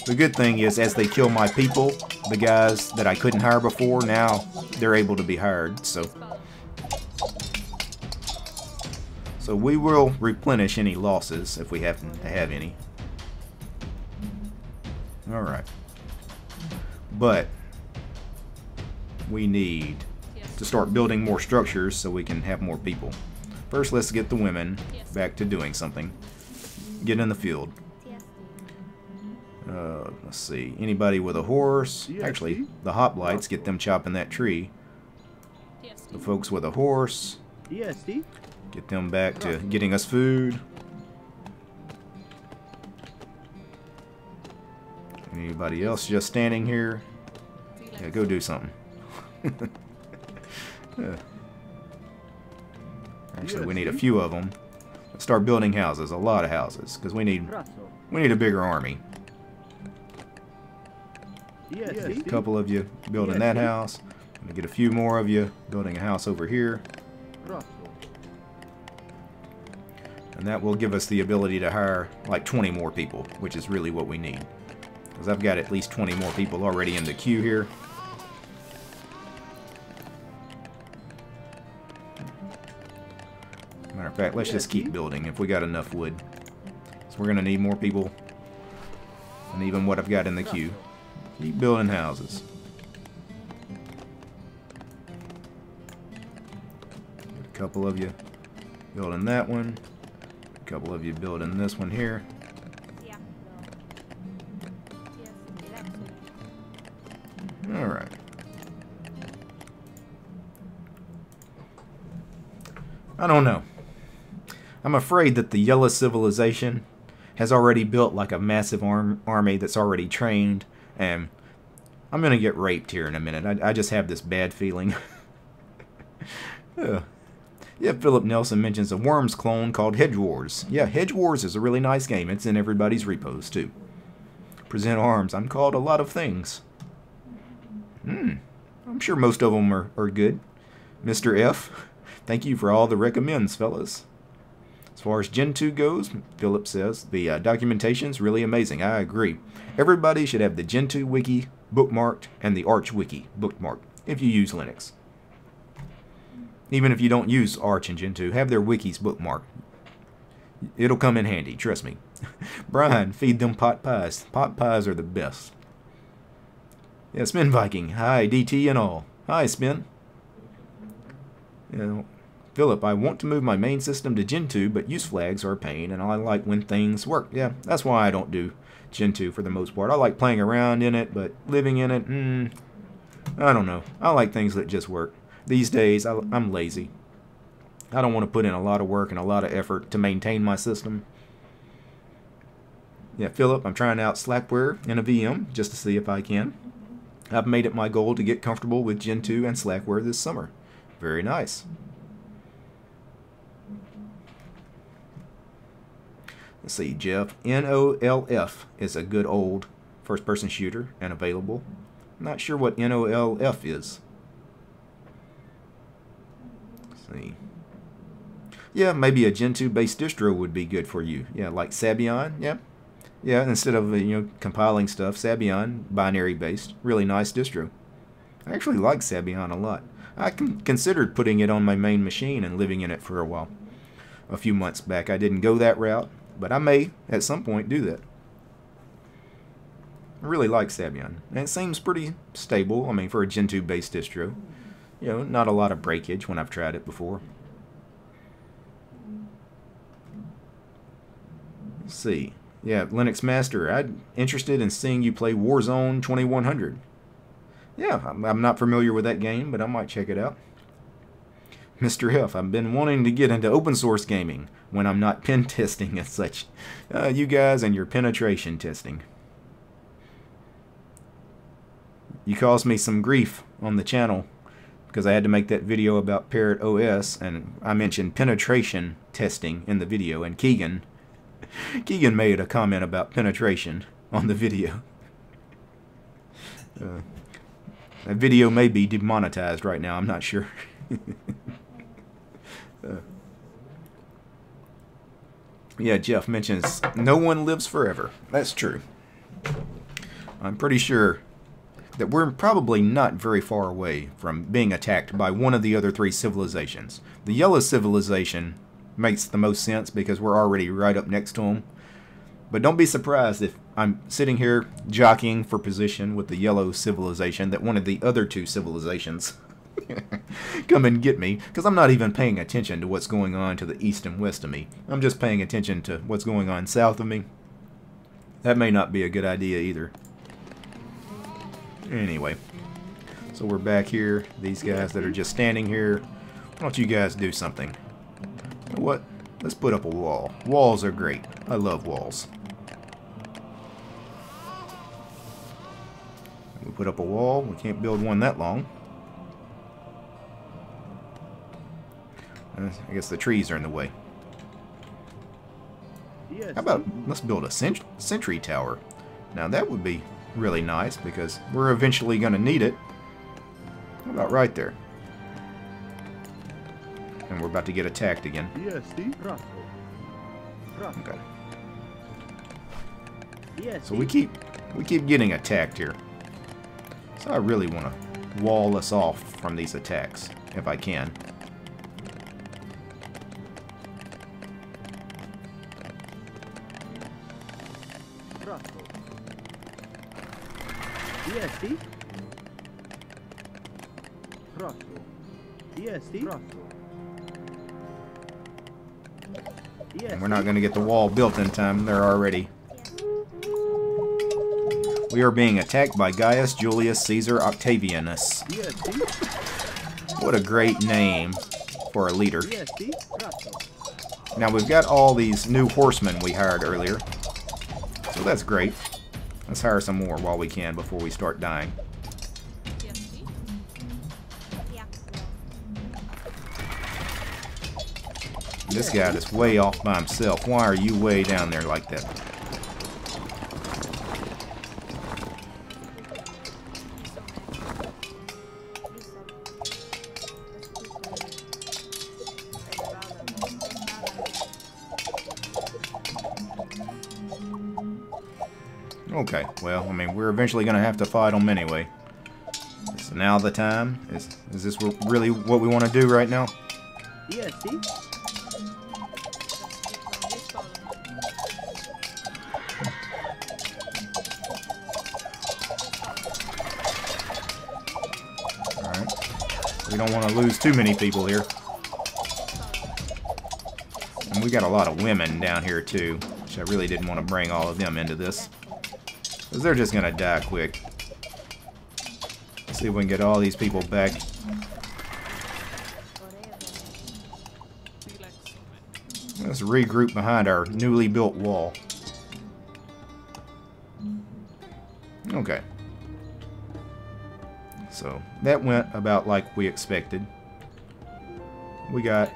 The good thing is, as they kill my people, the guys that I couldn't hire before, now they're able to be hired. So we will replenish any losses if we happen to have any. Alright. But we need to start building more structures so we can have more people. First, let's get the women back to doing something. Get in the field. Let's see. Anybody with a horse? Actually, the hoplites, get them chopping that tree. The folks with a horse, DSC. get them back to getting us food. Anybody else just standing here? Yeah, go do something. Actually, we need a few of them. Let's start building houses, a lot of houses, because we need a bigger army. DSC. A couple of you building that house. I'm gonna get a few more of you building a house over here. Grasso. And that will give us the ability to hire like 20 more people, which is really what we need. Because I've got at least 20 more people already in the queue here. Matter of fact, let's just keep building if we got enough wood. So we're going to need more people than even what I've got in the queue. Keep building houses. Get a couple of you building that one. A couple of you building this one here. Alright. I don't know. I'm afraid that the Yellow Civilization has already built like a massive army that's already trained, and I'm going to get raped here in a minute. I just have this bad feeling. Yeah, Philip Nelson mentions a Worms clone called Hedge Wars. Yeah, Hedge Wars is a really nice game. It's in everybody's repos, too. Present arms. I'm called a lot of things. I'm sure most of them are good. Mr. F, thank you for all the recommends, fellas. As far as Gen 2 goes, Philip says, the documentation's really amazing. I agree. Everybody should have the Gen 2 wiki bookmarked and the Arch wiki bookmarked if you use Linux. Even if you don't use Arch and Gen 2, have their wikis bookmarked. It'll come in handy, trust me. Brian, feed them pot pies. Pot pies are the best. Yeah, Spin Viking. Hi, DT and all. Hi, Spin. You know, Philip, I want to move my main system to Gen 2, but use flags are a pain, and I like when things work. Yeah, that's why I don't do Gen 2 for the most part. I like playing around in it, but living in it, I don't know. I like things that just work. These days, I'm lazy. I don't want to put in a lot of work and a lot of effort to maintain my system. Yeah, Philip, I'm trying out Slackware in a VM just to see if I can. I've made it my goal to get comfortable with Gen 2 and Slackware this summer. Very nice. Let's see, Jeff. NOLF is a good old first-person shooter and available. I'm not sure what NOLF is. see. Yeah, maybe a Gentoo based distro would be good for you. Yeah, like Sabian. Yeah. Yeah, instead of compiling stuff, Sabian, binary based, really nice distro. I actually like Sabian a lot. I considered putting it on my main machine and living in it for a while. A few months back, I didn't go that route, but I may at some point do that. I really like Sabian, and it seems pretty stable. I mean, for a Gentoo based distro, not a lot of breakage when I've tried it before. Let's see. Yeah, Linux Master, I'm interested in seeing you play Warzone 2100. Yeah, I'm not familiar with that game, but I might check it out. Mr. F, I've been wanting to get into open source gaming when I'm not pen testing and such. You guys and your penetration testing. You caused me some grief on the channel because I had to make that video about Parrot OS, and I mentioned penetration testing in the video, and Keegan made a comment about penetration on the video. That video may be demonetized right now, I'm not sure. Yeah, Jeff mentions no one lives forever. That's true. I'm pretty sure that we're probably not very far away from being attacked by one of the other three civilizations. The yellow civilization makes the most sense because we're already right up next to them. But don't be surprised if I'm sitting here jockeying for position with the yellow civilization that one of the other two civilizations come and get me, because I'm not even paying attention to what's going on to the east and west of me. I'm just paying attention to what's going on south of me. That may not be a good idea either. Anyway, so we're back here. These guys that are just standing here, why don't you guys do something? You know what? Let's put up a wall. Walls are great. I love walls. We put up a wall. We can't build one that long. I guess the trees are in the way. How about let's build a sentry tower? Now that would be really nice because we're eventually going to need it. How about right there? And we're about to get attacked again. Okay. So we keep getting attacked here. So I really want to wall us off from these attacks if I can. And we're not going to get the wall built in time. They're already. We are being attacked by Gaius Julius Caesar Octavianus. What a great name for a leader. Now we've got all these new horsemen we hired earlier. So that's great. Let's hire some more while we can before we start dying. This guy is way off by himself. Why are you way down there like that? Okay, well, I mean, we're eventually going to have to fight them anyway. Is now the time? Is this really what we want to do right now? Yes, see? We don't want to lose too many people here. And we got a lot of women down here too, which I really didn't want to bring all of them into this. Because they're just going to die quick. Let's see if we can get all these people back. Let's regroup behind our newly built wall. Okay. So that went about like we expected. We got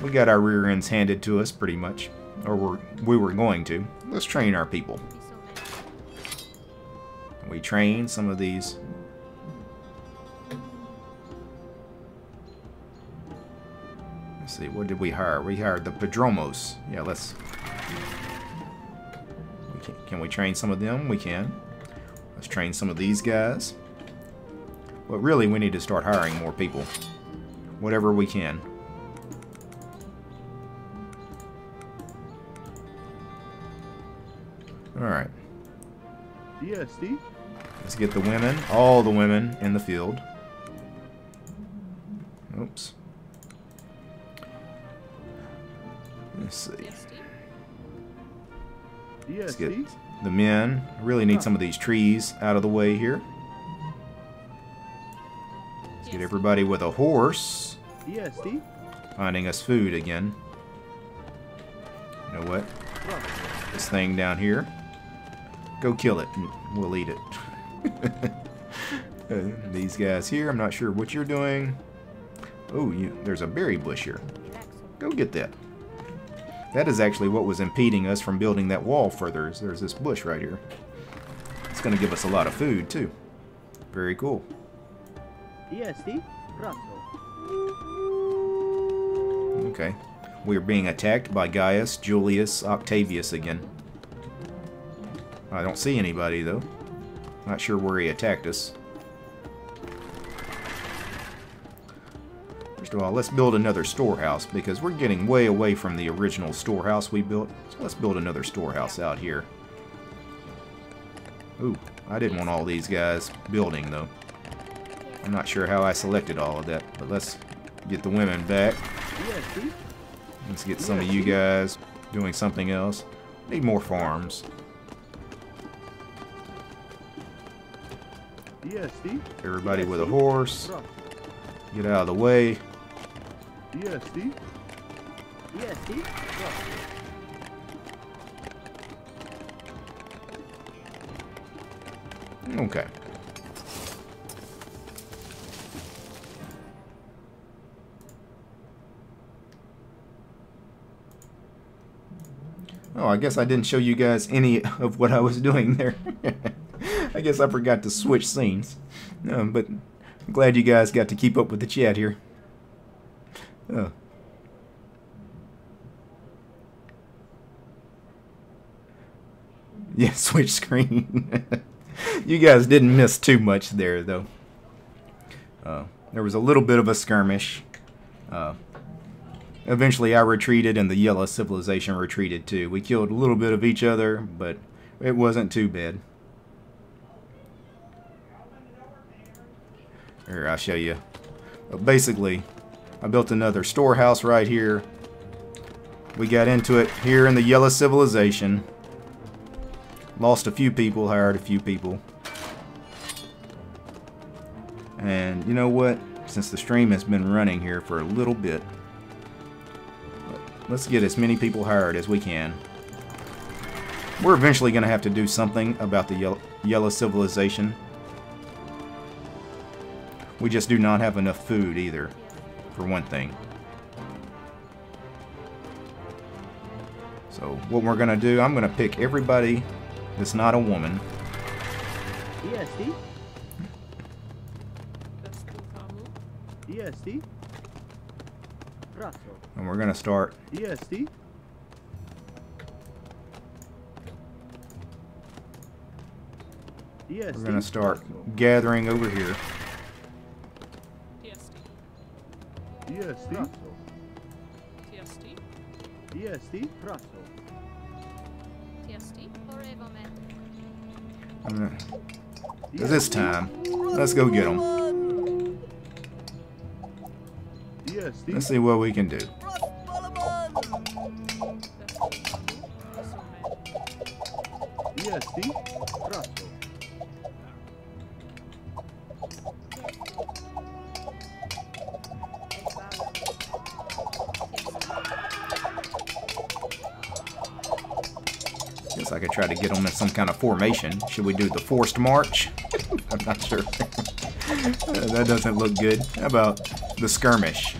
our rear ends handed to us pretty much, or we were going to. Let's train our people. We train some of these see, what did we hire? We hired the Padromos. Yeah, let's... Can we train some of them? We can. Let's train some of these guys. But really, we need to start hiring more people. Whatever we can. Alright. DSD. Let's get the women, all the women in the field. Oops. Let's see. Let's get the men. Really need some of these trees out of the way here. Let's get everybody with a horse. Finding us food again. You know what? This thing down here. Go kill it and we'll eat it. These guys here, I'm not sure what you're doing. Oh, there's a berry bush here. Go get that. That is actually what was impeding us from building that wall further. There's this bush right here. It's going to give us a lot of food, too. Very cool. Okay. We're being attacked by Gaius Julius Octavius again. I don't see anybody, though. Not sure where he attacked us. First of all, let's build another storehouse, because we're getting way away from the original storehouse we built. So let's build another storehouse out here. Ooh, I didn't want all these guys building, though. I'm not sure how I selected all of that, but let's get the women back. Let's get some of you guys doing something else. Need more farms. Everybody with a horse. Get out of the way. Okay. Oh, I guess I didn't show you guys any of what I was doing there. I guess I forgot to switch scenes. But I'm glad you guys got to keep up with the chat here. Oh. Yeah, switch screen. You guys didn't miss too much there, though. There was a little bit of a skirmish. Eventually I retreated and the Yellow Civilization retreated too. We killed a little bit of each other, but it wasn't too bad. Here, I'll show you. Basically, I built another storehouse right here. We got into it here in the Yellow Civilization. Lost a few people, hired a few people. And you know what? Since the stream has been running here for a little bit, let's get as many people hired as we can. We're eventually going to have to do something about the Yellow Civilization. We just do not have enough food either, for one thing. So what we're going to do, I'm going to pick everybody that's not a woman. And we're going to start. We're going to start gathering over here. This time, let's go get them. Let's see what we can do. Guess I could try to get them in some kind of formation. Should we do the forced march? I'm not sure. That doesn't look good. How about the skirmish?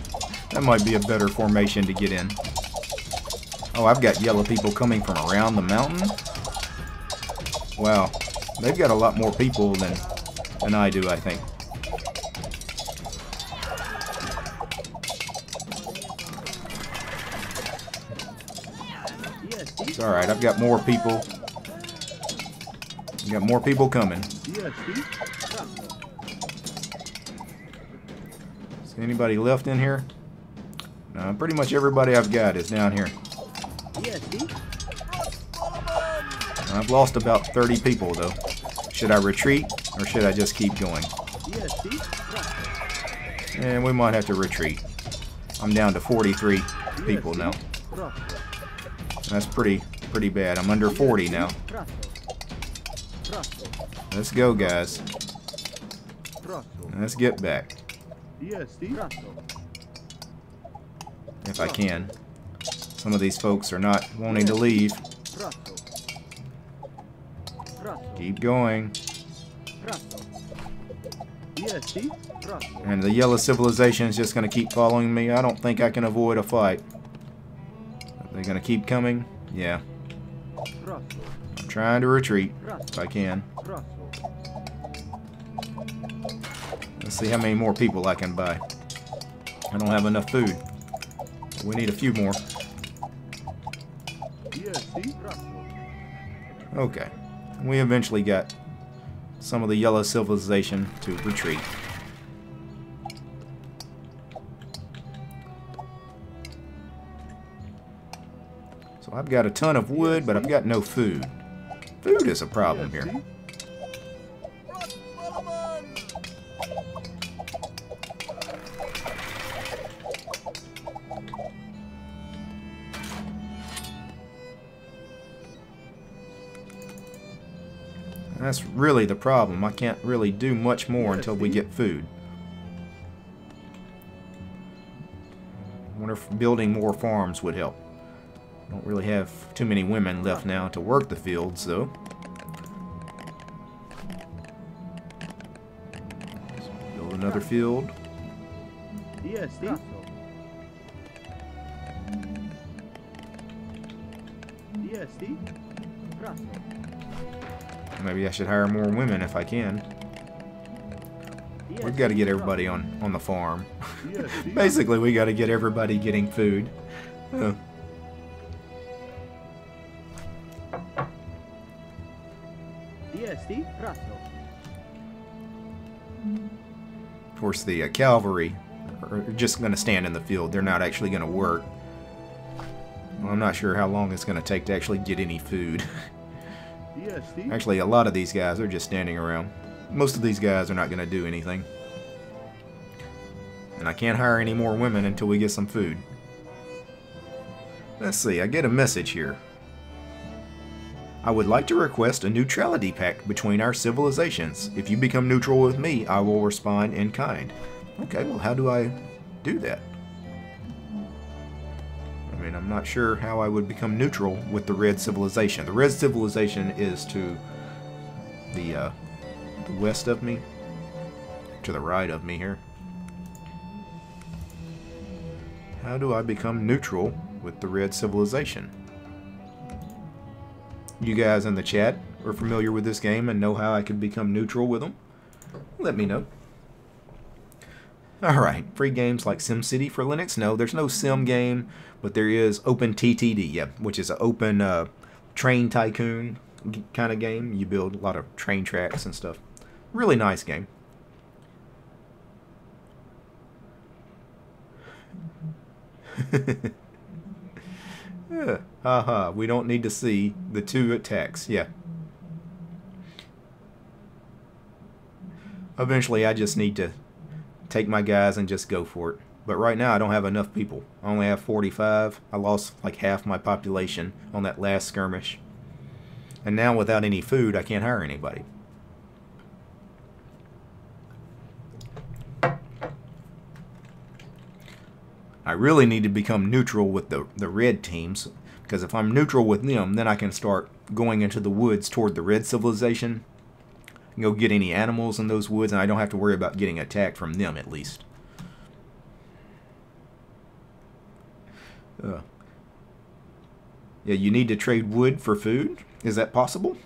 That might be a better formation to get in. Oh, I've got yellow people coming from around the mountain. Wow, they've got a lot more people than I do, I think. It's alright, I've got more people. I've got more people coming. Is anybody left in here? No, pretty much everybody I've got is down here. I've lost about 30 people though. Should I retreat or should I just keep going? And we might have to retreat. I'm down to 43 people now. That's pretty bad. I'm under 40 now. Let's go, guys. Let's get back. If I can. Some of these folks are not wanting to leave. Keep going. And the yellow civilization is just going to keep following me. I don't think I can avoid a fight. Are they going to keep coming? Yeah. I'm trying to retreat if I can. Let's see how many more people I can buy. I don't have enough food. We need a few more. Okay. We eventually got some of the yellow civilization to retreat. So I've got a ton of wood, but I've got no food. Food is a problem here. That's really the problem. I can't really do much more until we get food. I wonder if building more farms would help. I don't really have too many women left now to work the fields, though. Let's build another field. Maybe I should hire more women if I can. We've got to get everybody on the farm. Basically, we got to get everybody getting food. Of course, the cavalry are just going to stand in the field. They're not actually going to work. Well, I'm not sure how long it's going to take to actually get any food. Actually, a lot of these guys are just standing around. Most of these guys are not going to do anything. And I can't hire any more women until we get some food. Let's see, I get a message here. I would like to request a neutrality pact between our civilizations. If you become neutral with me, I will respond in kind. Okay, well, how do I do that? I mean, I'm not sure how I would become neutral with the red civilization. The red civilization is to the west of me, to the right of me here. How do I become neutral with the red civilization? You guys in the chat are familiar with this game and know how I could become neutral with them? Let me know. Alright, free games like SimCity for Linux? No, there's no sim game, but there is OpenTTD, yeah, which is an open train tycoon kind of game. You build a lot of train tracks and stuff. Really nice game. Yeah, haha, we don't need to see the two attacks, yeah. Eventually I just need to take my guys and just go for it. But right now I don't have enough people. I only have 45. I lost like half my population on that last skirmish. And now without any food, I can't hire anybody. I really need to become neutral with the red teams, because if I'm neutral with them, then I can start going into the woods toward the red civilization. Go get any animals in those woods, and I don't have to worry about getting attacked from them, at least. Yeah, you need to trade wood for food? Is that possible?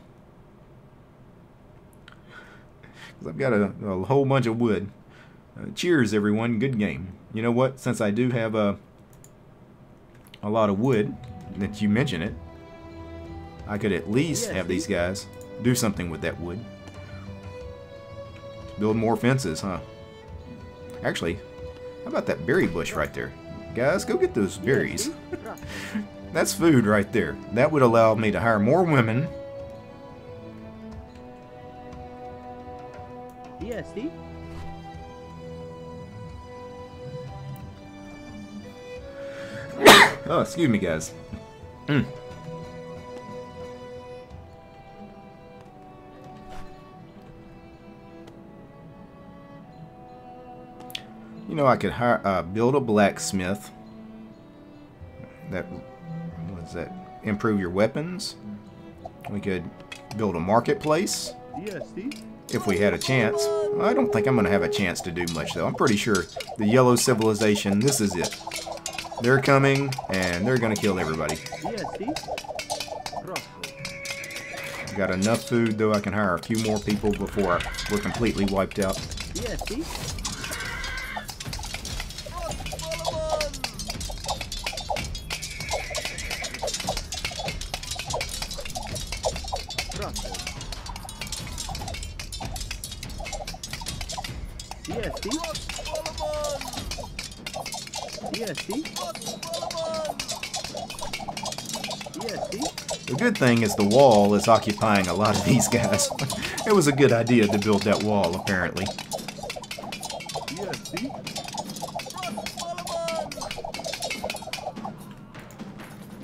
Because I've got a whole bunch of wood. Cheers, everyone. Good game. You know what? Since I do have a lot of wood, that you mention it, I could at least have these guys do something with that wood. Build more fences, huh? Actually, how about that berry bush right there? Guys, go get those berries. That's food right there. That would allow me to hire more women. DSD? Oh, excuse me, guys. You know, I could hire, build a blacksmith. That, what is that? Improve your weapons. We could build a marketplace. DSD? If we had a chance. I don't think I'm going to have a chance to do much, though. I'm pretty sure the yellow civilization, this is it. They're coming, and they're going to kill everybody. Got enough food, though. I can hire a few more people before we're completely wiped out. The good thing is the wall is occupying a lot of these guys. It was a good idea to build that wall, apparently.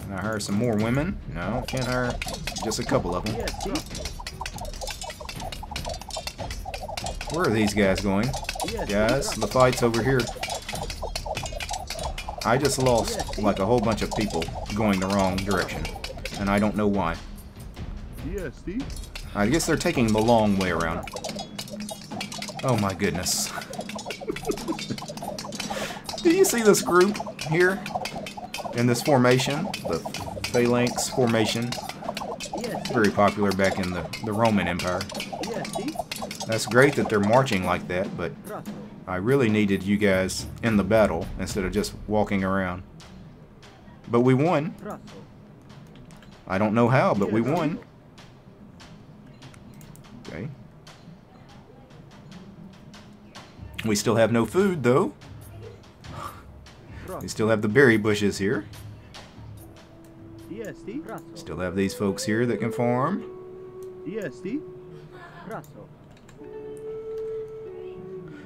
Can I hire some more women? No, can't hire just a couple of them. Where are these guys going? Guys, the fight's over here. I just lost like a whole bunch of people going the wrong direction, and I don't know why. I guess they're taking the long way around. Oh my goodness. Do you see this group here? In this formation? The phalanx formation. Very popular back in the Roman Empire. That's great that they're marching like that, but I really needed you guys in the battle instead of just walking around. But we won. I don't know how, but we won. Okay. We still have no food, though. We still have the berry bushes here. Still have these folks here that can farm.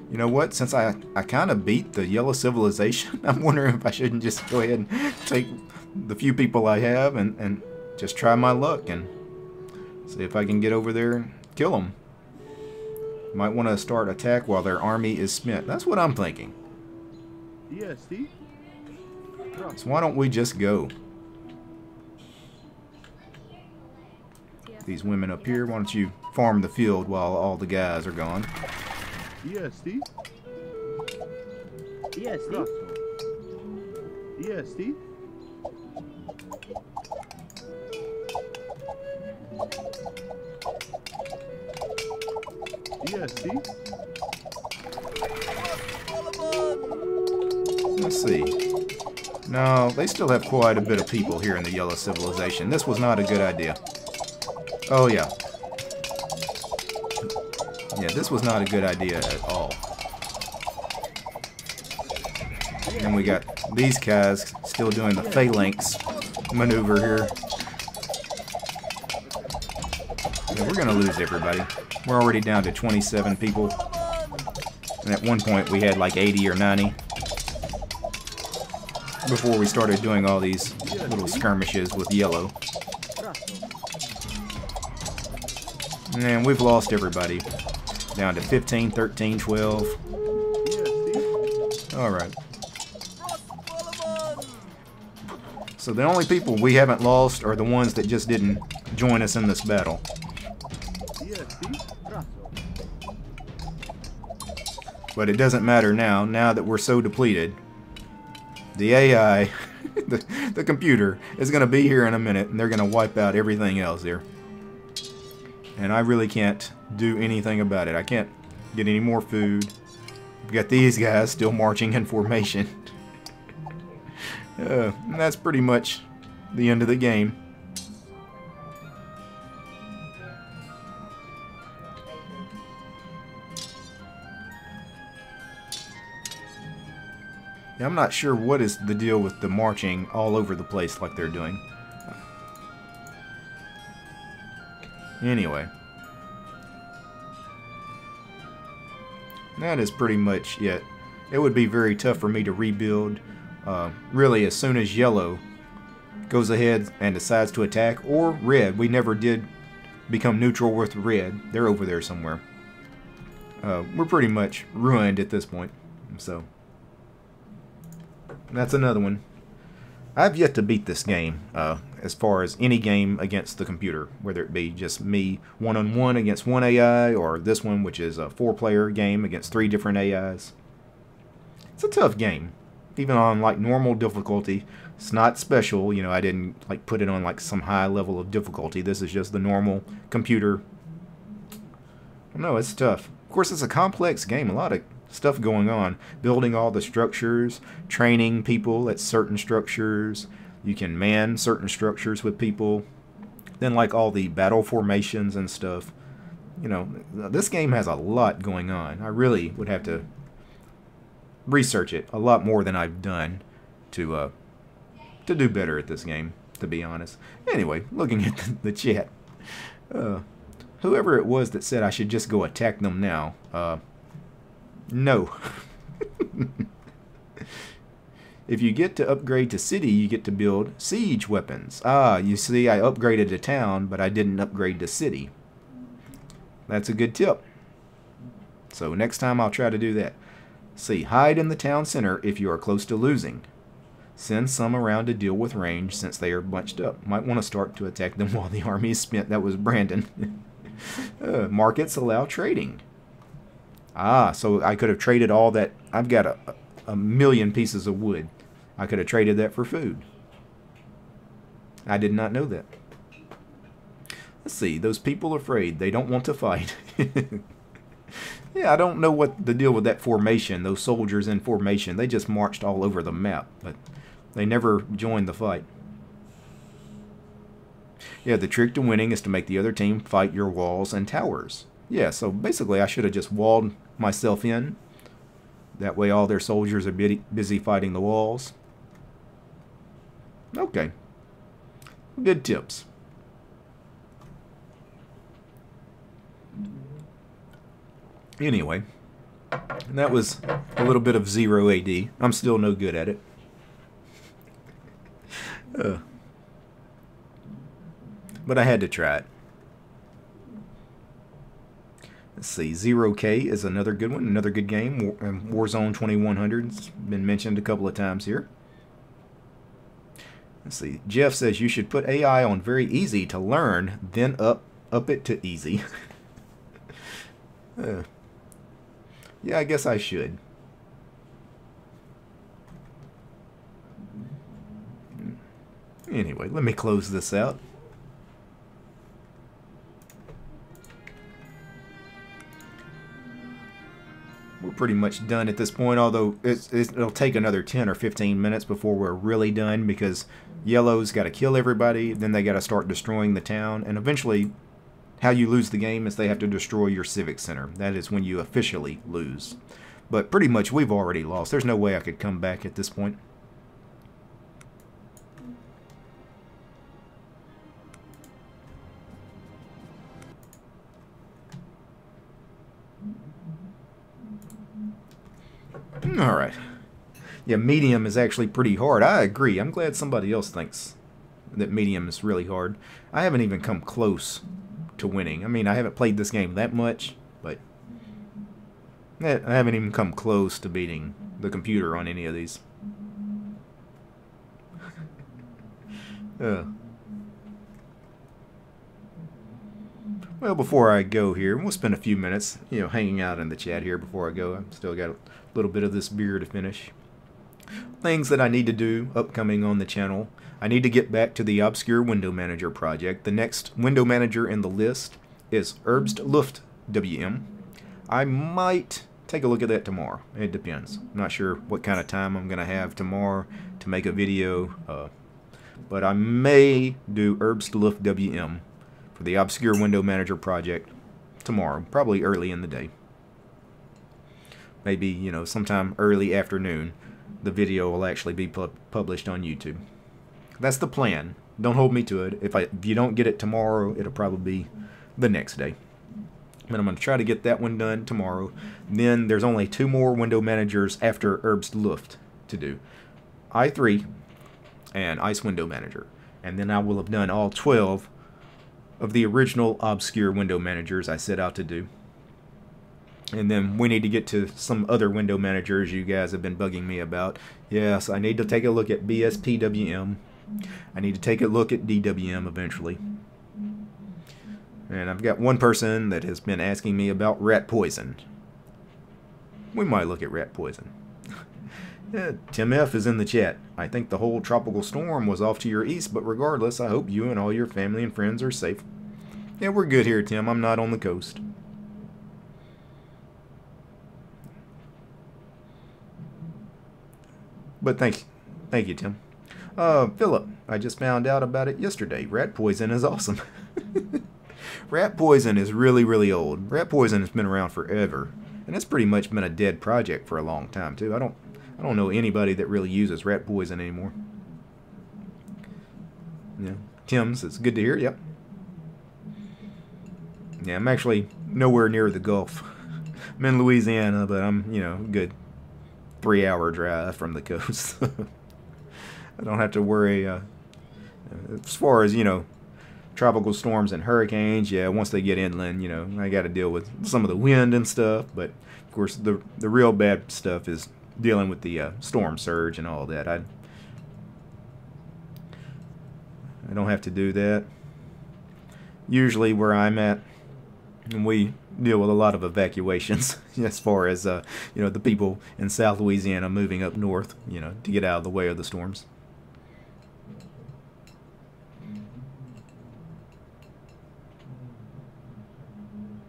You know what? Since I kind of beat the yellow civilization, I'm wondering if I shouldn't just go ahead and take the few people I have and just try my luck and see if I can get over there and kill them. Might want to start attack while their army is spent. That's what I'm thinking. So why don't we just go? These women up here, why don't you farm the field while all the guys are gone? DSD? Let's see. No, they still have quite a bit of people here in the yellow civilization. This was not a good idea. Oh yeah. Yeah, this was not a good idea at all. And we got these guys still doing the phalanx maneuver here. Yeah, we're gonna lose everybody. We're already down to 27 people. And at one point we had like 80 or 90. Before we started doing all these little skirmishes with yellow. And we've lost everybody. Down to 15, 13, 12. Alright. So the only people we haven't lost are the ones that just didn't join us in this battle. But it doesn't matter now that we're so depleted. The AI, the computer, is going to be here in a minute, and they're going to wipe out everything else here. And I really can't do anything about it. I can't get any more food. We've got these guys still marching in formation. And that's pretty much the end of the game. Yeah, I'm not sure what is the deal with the marching all over the place like they're doing. Anyway. That is pretty much it. It would be very tough for me to rebuild. Really, as soon as yellow goes ahead and decides to attack, or red. We never did become neutral with red. They're over there somewhere. We're pretty much ruined at this point. So, that's another one. I've yet to beat this game, as far as any game against the computer, whether it be just me one-on-one against one AI, or this one, which is a 4-player game against 3 different AIs. It's a tough game, even on like normal difficulty. It's not special, you know, I didn't like put it on like some high level of difficulty. This is just the normal computer. No, it's tough. Of course, it's a complex game, a lot of stuff going on. Building all the structures, training people at certain structures. You can man certain structures with people. Then like all the battle formations and stuff. You know, this game has a lot going on. I really would have to research it a lot more than I've done to do better at this game, to be honest. Anyway, looking at the chat. Whoever it was that said I should just go attack them now, no. If you get to upgrade to city, you get to build siege weapons. Ah, you see, I upgraded to town, but I didn't upgrade to city. That's a good tip. So next time I'll try to do that. See, hide in the town center if you are close to losing. Send some around to deal with range since they are bunched up. Might want to start to attack them while the army is spent. That was Brandon. Markets allow trading. Ah, so I could have traded all that. I've got a million pieces of wood. I could have traded that for food. I did not know that. Let's see. Those people are afraid. They don't want to fight. Yeah, I don't know what the deal with that formation. Those soldiers in formation. They just marched all over the map. But they never joined the fight. Yeah, the trick to winning is to make the other team fight your walls and towers. Yeah, so basically I should have just walled myself in. That way all their soldiers are busy fighting the walls. Okay. Good tips. Anyway, that was a little bit of 0 AD. I'm still no good at it. But I had to try it. Let's see, 0K is another good one, another good game. Warzone 2100 has been mentioned a couple of times here. Let's see, Jeff says you should put AI on very easy to learn, then up it to easy. Yeah, I guess I should. Anyway, let me close this out. We're pretty much done at this point, although it'll take another 10 or 15 minutes before we're really done, because yellow's got to kill everybody, then they got to start destroying the town, and eventually how you lose the game is they have to destroy your civic center. That is when you officially lose. But pretty much we've already lost. There's no way I could come back at this point. Alright. Yeah, medium is actually pretty hard. I agree. I'm glad somebody else thinks that medium is really hard. I haven't even come close to winning. I mean, I haven't played this game that much, but I haven't even come close to beating the computer on any of these. Well, before I go here, we'll spend a few minutes, you know, hanging out in the chat here before I go. I've still got a little bit of this beer to finish. Things that I need to do upcoming on the channel. I need to get back to the Obscure Window Manager project. The next window manager in the list is Luft WM. I might take a look at that tomorrow. It depends. I'm not sure what kind of time I'm going to have tomorrow to make a video. But I may do Luft WM for the Obscure Window Manager project tomorrow, probably early in the day. Maybe, you know, sometime early afternoon. the video will actually be published on YouTube. That's the plan. Don't hold me to it. If you don't get it tomorrow, it'll probably be the next day. But I'm going to try to get that one done tomorrow. Then there's only 2 more window managers after Herbst Luft to do. i3 and Ice Window Manager. And then I will have done all 12 of the original obscure window managers I set out to do. And then we need to get to some other window managers you guys have been bugging me about. Yes, I need to take a look at BSPWM. I need to take a look at DWM eventually. And I've got one person that has been asking me about rat poison. We might look at rat poison. Yeah, Tim F. is in the chat. I think the whole tropical storm was off to your east, but regardless, I hope you and all your family and friends are safe. Yeah, we're good here, Tim. I'm not on the coast. But thank you, Tim. Philip, I just found out about it yesterday. Rat poison is awesome. Rat poison is really, really old. Rat poison has been around forever, and it's pretty much been a dead project for a long time too. I don't know anybody that really uses rat poison anymore. Yeah, Tim's. It's good to hear. Yep. Yeah, I'm actually nowhere near the Gulf. I'm in Louisiana, but I'm a good 3-hour drive from the coast. I don't have to worry as far as tropical storms and hurricanes. Yeah, once they get inland, I got to deal with some of the wind and stuff. But of course, the real bad stuff is dealing with the storm surge and all that. I don't have to do that. Usually, where I'm at, and we deal with a lot of evacuations as far as the people in South Louisiana moving up north, to get out of the way of the storms.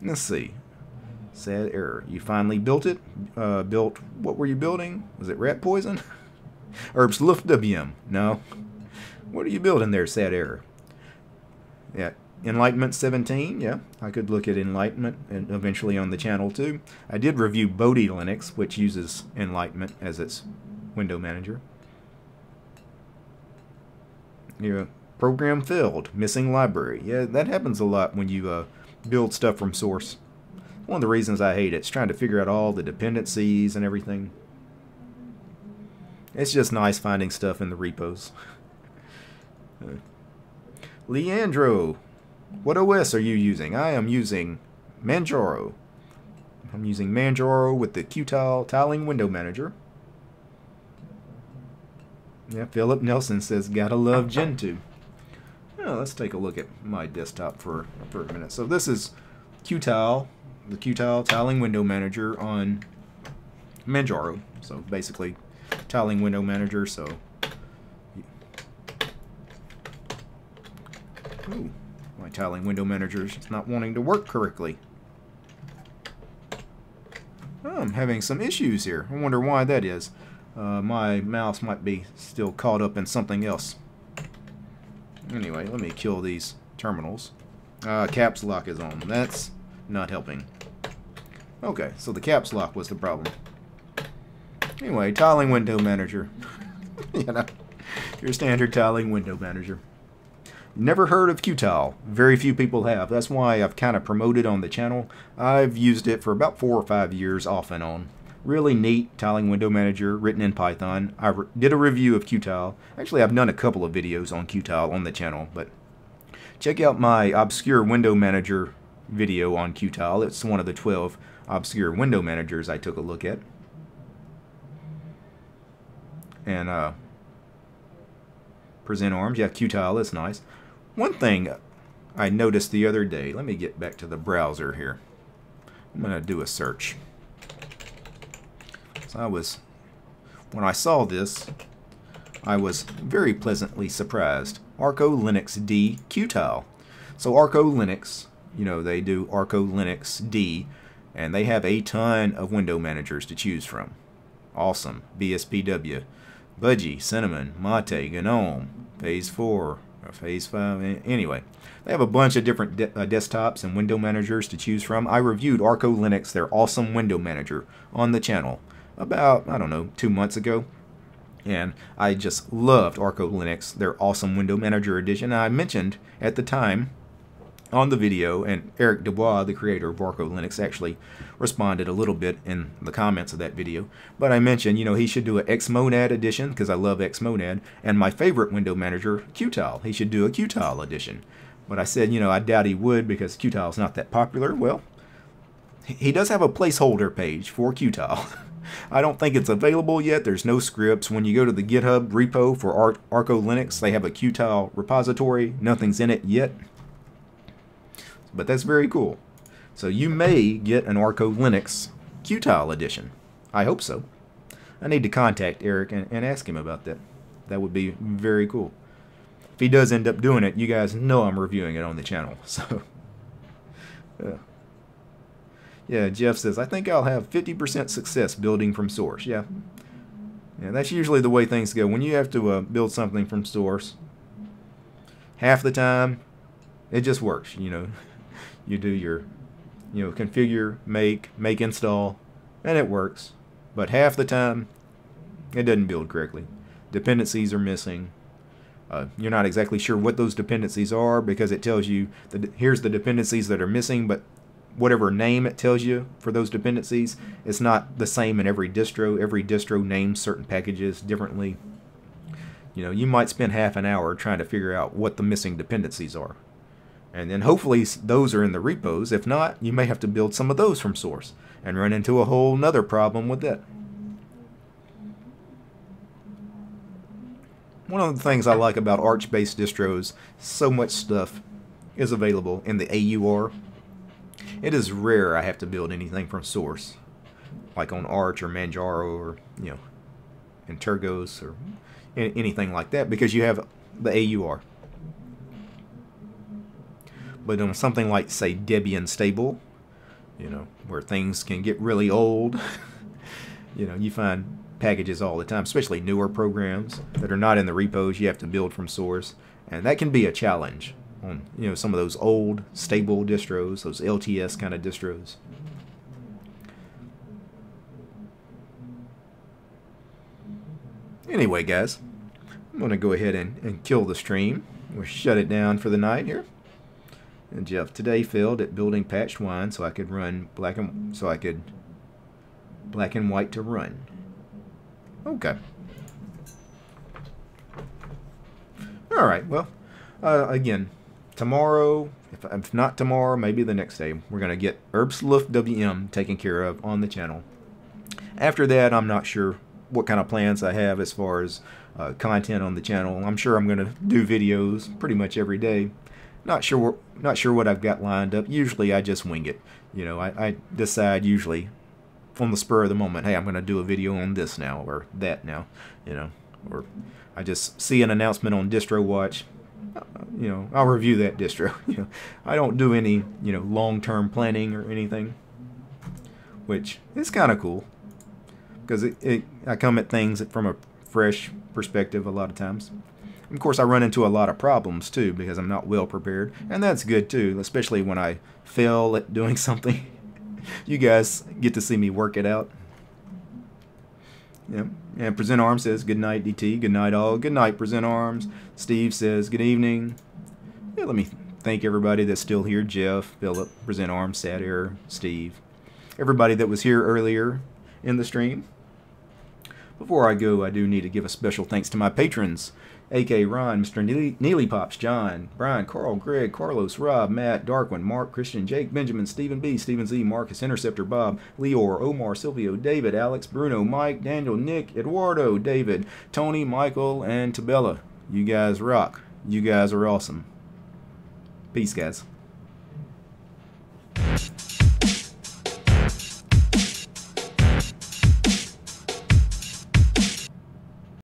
Let's see. Sad error. You finally built it? What were you building? Was it rat poison? Herbst Luft WM. No. What are you building there, sad error? Yeah. Enlightenment 17. Yeah. I could look at Enlightenment and eventually on the channel too. I did review Bodhi Linux, which uses Enlightenment as its window manager. Yeah. Program failed. Missing library. Yeah, that happens a lot when you build stuff from source. One of the reasons I hate it is trying to figure out all the dependencies and everything. It's just nice finding stuff in the repos. Leandro, what OS are you using? I am using Manjaro. I'm using Manjaro with the Qtile tiling window manager. Yeah, Philip Nelson says, gotta love Gentoo. Well, let's take a look at my desktop for a minute. So this is Qtile, the Qtile tiling window manager on Manjaro. So basically, tiling window manager. So, ooh, my tiling window manager is not wanting to work correctly. Oh, I'm having some issues here. I wonder why that is. My mouse might be still caught up in something else. Anyway, let me kill these terminals. Caps lock is on. That's not helping. Okay, so the caps lock was the problem. Anyway, tiling window manager. Your standard tiling window manager. Never heard of Qtile. Very few people have. That's why I've kind of promoted on the channel. I've used it for about 4 or 5 years off and on. Really neat tiling window manager written in Python. I did a review of Qtile. Actually, I've done a couple of videos on Qtile on the channel, but check out my obscure window manager video on Qtile. It's one of the 12 obscure window managers I took a look at. And present arms, yeah, Qtile is nice. One thing I noticed the other day, let me get back to the browser here. I'm going to do a search. So when I saw this, I was very pleasantly surprised. Arco Linux D Qtile. So Arco Linux, they do Arco Linux D, and they have a ton of window managers to choose from. Awesome. BSPW, Budgie, Cinnamon, Mate, Gnome, Phase 4, or Phase 5. Anyway, they have a bunch of different desktops and window managers to choose from. I reviewed Arco Linux, their awesome window manager, on the channel about, I don't know, 2 months ago. and I just loved Arco Linux, their awesome Window Manager edition. I mentioned at the time on the video, and Eric Dubois, the creator of Arco Linux, actually responded a little bit in the comments of that video. But I mentioned, you know, he should do a Xmonad edition, because I love Xmonad, and my favorite window manager, Qtile. He should do a Qtile edition. But I said, you know, I doubt he would, because Qtile is not that popular. Well, he does have a placeholder page for Qtile. I don't think it's available yet. There's no scripts. When you go to the GitHub repo for Arco Linux, they have a Qtile repository. Nothing's in it yet. But that's very cool. So you may get an Arco Linux Qtile edition. I hope so. I need to contact Eric and ask him about that. That would be very cool. If he does end up doing it, you guys know I'm reviewing it on the channel. So, yeah, Jeff says, I think I'll have 50% success building from source. Yeah, that's usually the way things go. When you have to build something from source, half the time, it just works, you know. You do your, you know, configure, make install, and it works. But half the time, it doesn't build correctly. Dependencies are missing. You're not exactly sure what those dependencies are, because it tells you that here's the dependencies that are missing, but whatever name it tells you for those dependencies, it's not the same in every distro. Every distro names certain packages differently. You know, you might spend half an hour trying to figure out what the missing dependencies are. And then hopefully those are in the repos. If not, you may have to build some of those from source and run into a whole nother problem with that. One of the things I like about Arch-based distros, so much stuff is available in the AUR. It is rare I have to build anything from source, like on Arch or Manjaro or, you know, Intergos or anything like that, because you have the AUR. But on something like, say, Debian Stable, you know, where things can get really old, you know, you find packages all the time, especially newer programs that are not in the repos. You have to build from source, and that can be a challenge on, you know, some of those old stable distros, those LTS kind of distros. Anyway, guys, I'm going to go ahead and kill the stream. We'll shut it down for the night here. And Jeff, today failed at building patched wine, so I could run black and white to run. Okay. All right. Well, again, tomorrow, if not tomorrow, maybe the next day, we're gonna get Herbstluft WM taken care of on the channel. After that, I'm not sure what kind of plans I have as far as content on the channel. I'm sure I'm gonna do videos pretty much every day. Not sure what I've got lined up. Usually I just wing it. You know, I decide usually on the spur of the moment, hey, I'm going to do a video on this now or that now, you know, or I just see an announcement on DistroWatch, you know, I'll review that distro. You know, I don't do any, you know, long-term planning or anything, which is kind of cool, because I come at things from a fresh perspective a lot of times. Of course, I run into a lot of problems, too, because I'm not well prepared. And that's good, too, especially when I fail at doing something. You guys get to see me work it out. Yeah. And Present Arms says, good night, DT. Good night, all. Good night, Present Arms. Steve says, good evening. Yeah, let me thank everybody that's still here. Jeff, Philip, Present Arms, Sad Error, Steve. Everybody that was here earlier in the stream. Before I go, I do need to give a special thanks to my patrons. A.K. Ron, Mr. Neely Pops, John, Brian, Carl, Greg, Carlos, Rob, Matt, Darkwin, Mark, Christian, Jake, Benjamin, Stephen B, Stephen Z, Marcus, Interceptor, Bob, Leor, Omar, Silvio, David, Alex, Bruno, Mike, Daniel, Nick, Eduardo, David, Tony, Michael, and Tabella. You guys rock. You guys are awesome. Peace, guys.